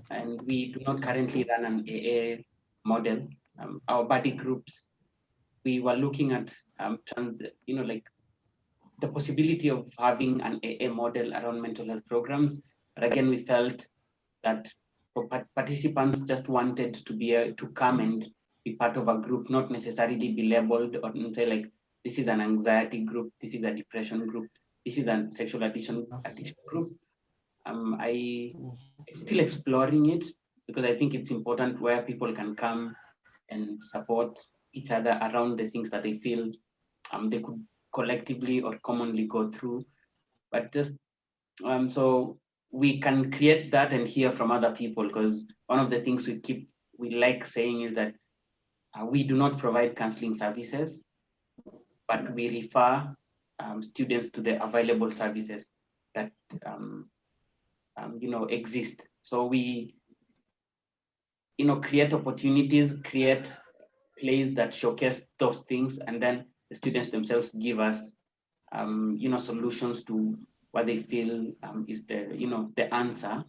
And we do not currently run an AA model. Our buddy groups, we were looking at the possibility of having an AA model around mental health programs. But again, we felt that participants just wanted to be to come and be part of a group, not necessarily be labeled or say like, this is an anxiety group, this is a depression group, this is a sexual addiction group. I'm still exploring it because I think it's important where people can come and support each other around the things that they feel they could collectively or commonly go through. But just so we can create that and hear from other people, because one of the things we like saying is that we do not provide counseling services, but we refer students to the available services that exist. So we create opportunities, create plays that showcase those things, and then the students themselves give us solutions to what they feel is the answer,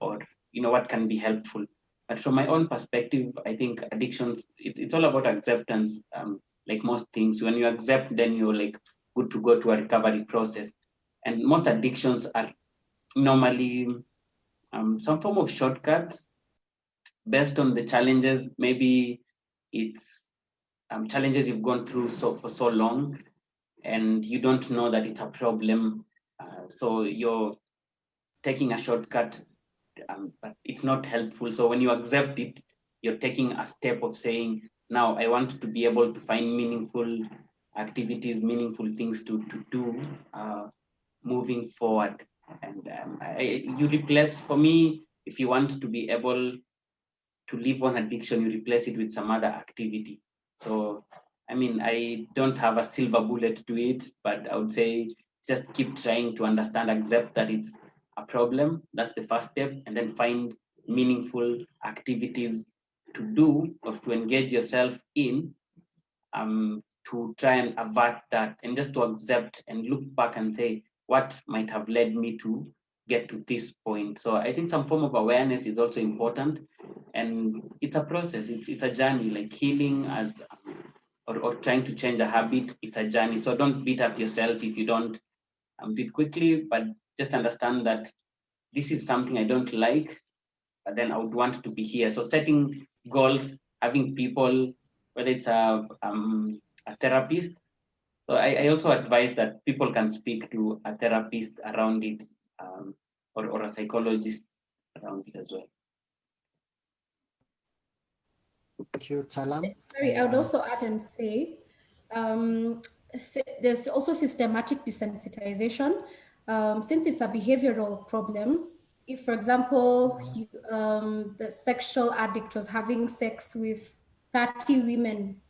or what can be helpful. But from my own perspective, I think addictions, it's all about acceptance. Like most things, when you accept, then you're like good to go to a recovery process. And most addictions are normally some form of shortcuts based on the challenges. Maybe it's challenges you've gone through for so long, and you don't know that it's a problem. So you're taking a shortcut, but it's not helpful. So when you accept it, you're taking a step of saying, now I want to be able to find meaningful activities, meaningful things to do moving forward. And you replace, for me, if you want to be able to live one addiction, you replace it with some other activity. So, I mean, I don't have a silver bullet to it, but I would say just keep trying to understand, accept that it's a problem. That's the first step. And then find meaningful activities to do or to engage yourself in to try and avert that, and just to accept and look back and say, what might have led me to get to this point. So I think some form of awareness is also important, and it's a process. It's a journey, like healing as or trying to change a habit. It's a journey. So don't beat up yourself if you don't do it quickly, but just understand that this is something I don't like, but then I would want to be here. So setting goals, having people, whether it's a therapist. So I also advise that people can speak to a therapist around it, or a psychologist around it as well. Thank you, Talam. Sorry, I would also add and say there's also systematic desensitization. Since it's a behavioral problem, if, for example, the sexual addict was having sex with 30 women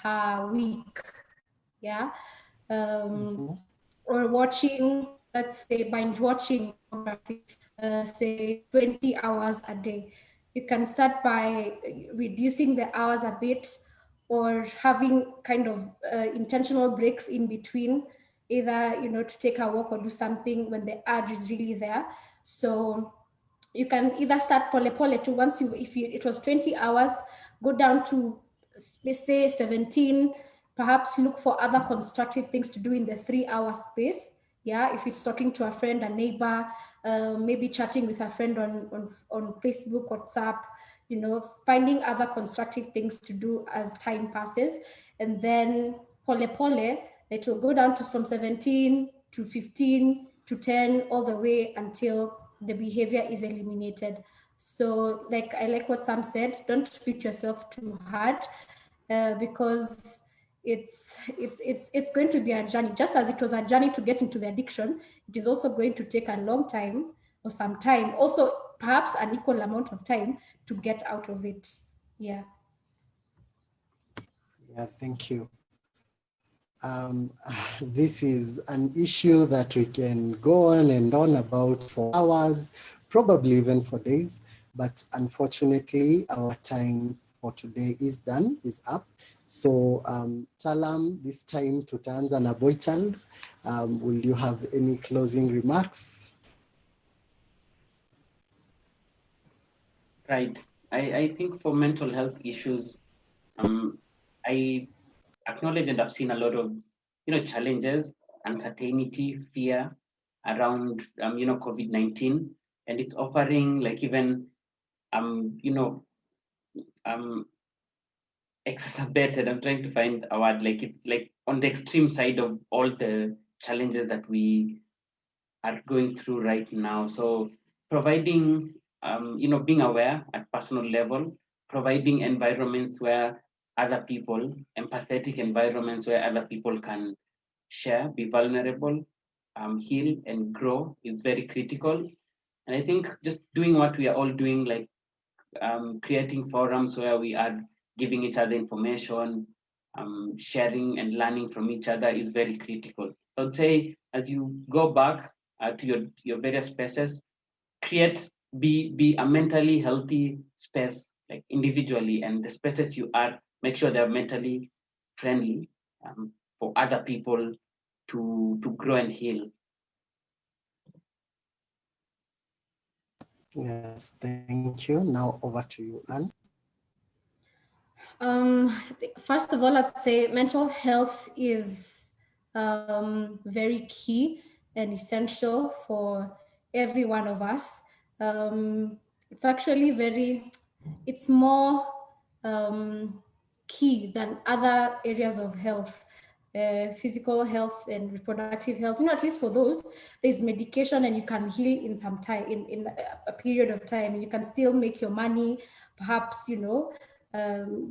per week, yeah, or watching, let's say, binge watching pornography, say 20 hours a day. You can start by reducing the hours a bit, or having kind of intentional breaks in between, either to take a walk or do something when the urge is really there. So you can either start pole to, once it was 20 hours, go down to, let's say, 17, perhaps look for other constructive things to do in the 3-hour space. Yeah, if it's talking to a friend, a neighbor, maybe chatting with a friend on Facebook, WhatsApp, finding other constructive things to do as time passes. And then pole, it will go down to from 17 to 15 to 10, all the way until the behavior is eliminated. So I like what Sam said, don't treat yourself too hard, because it's going to be a journey. Just as it was a journey to get into the addiction, it is also going to take a long time, or some time, also perhaps an equal amount of time, to get out of it. Yeah. Yeah, thank you. This is an issue that we can go on and on about for hours, probably even for days, but unfortunately our time for today is up. So Talam, this time tutaanza na Boychild. Will you have any closing remarks? Right. I think for mental health issues, I acknowledge and I've seen a lot of challenges, uncertainty, fear around COVID-19, and it's offering like even exacerbated. I'm trying to find a word, like it's like on the extreme side of all the challenges that we are going through right now. So providing, being aware at personal level, providing environments where other people, empathetic environments where other people can share, be vulnerable, heal and grow is very critical. And I think just doing what we are all doing, like creating forums where we are giving each other information, sharing and learning from each other is very critical. So I'd say as you go back to your various spaces, be a mentally healthy space, like individually, and the spaces you are, make sure they're mentally friendly for other people to grow and heal. Yes, thank you. Now over to you, Anne. First of all, I'd say mental health is very key and essential for every one of us. It's actually it's more key than other areas of health, physical health and reproductive health. At least for those, there's medication and you can heal in some time, in a period of time. You can still make your money, perhaps,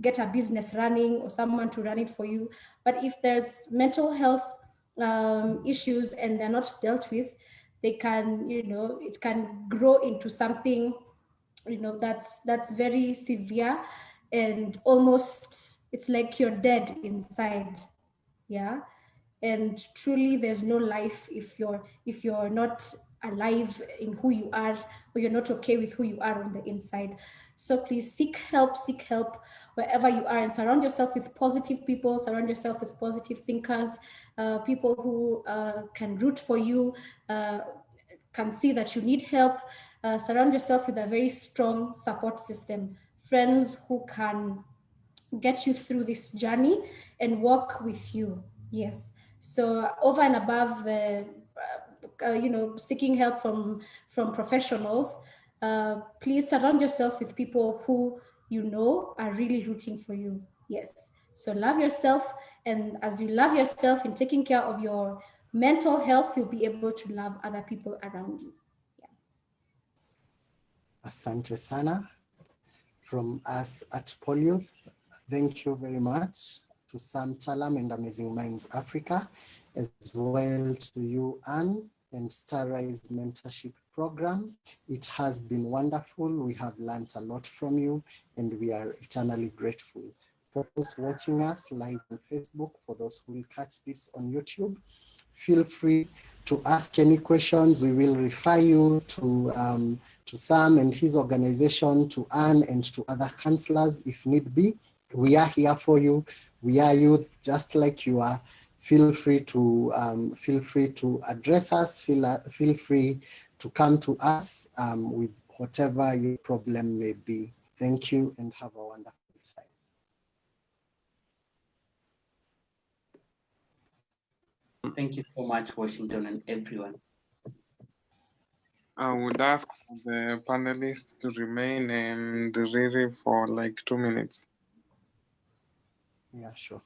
get a business running or someone to run it for you. But if there's mental health issues and they're not dealt with, they can, it can grow into something, that's very severe, and almost it's like you're dead inside. Yeah. And truly there's no life if you're not alive in who you are, or you're not okay with who you are on the inside. So please seek help wherever you are, and surround yourself with positive people, surround yourself with positive thinkers, people who can root for you, can see that you need help. Surround yourself with a very strong support system, friends who can get you through this journey and walk with you. Yes. So over and above seeking help from professionals, please surround yourself with people who are really rooting for you. Yes. So love yourself, and as you love yourself in taking care of your mental health, you'll be able to love other people around you. Asante sana. From us at Polyouth, thank you very much to Sam Talam and Amazing Minds Africa, as well to you, Anne, and Starrise Mentorship Program. It has been wonderful. We have learned a lot from you, and we are eternally grateful. For those watching us live on Facebook, for those who will catch this on YouTube, feel free to ask any questions. We will refer you to Sam and his organization, to Anne and to other counselors if need be. We are here for you. We are youth, just like you are. Feel free to address us. Feel free to come to us with whatever your problem may be. Thank you and have a wonderful time. Thank you so much, Washington, and everyone. I would ask the panelists to remain and Riri for like 2 minutes. Yeah, sure.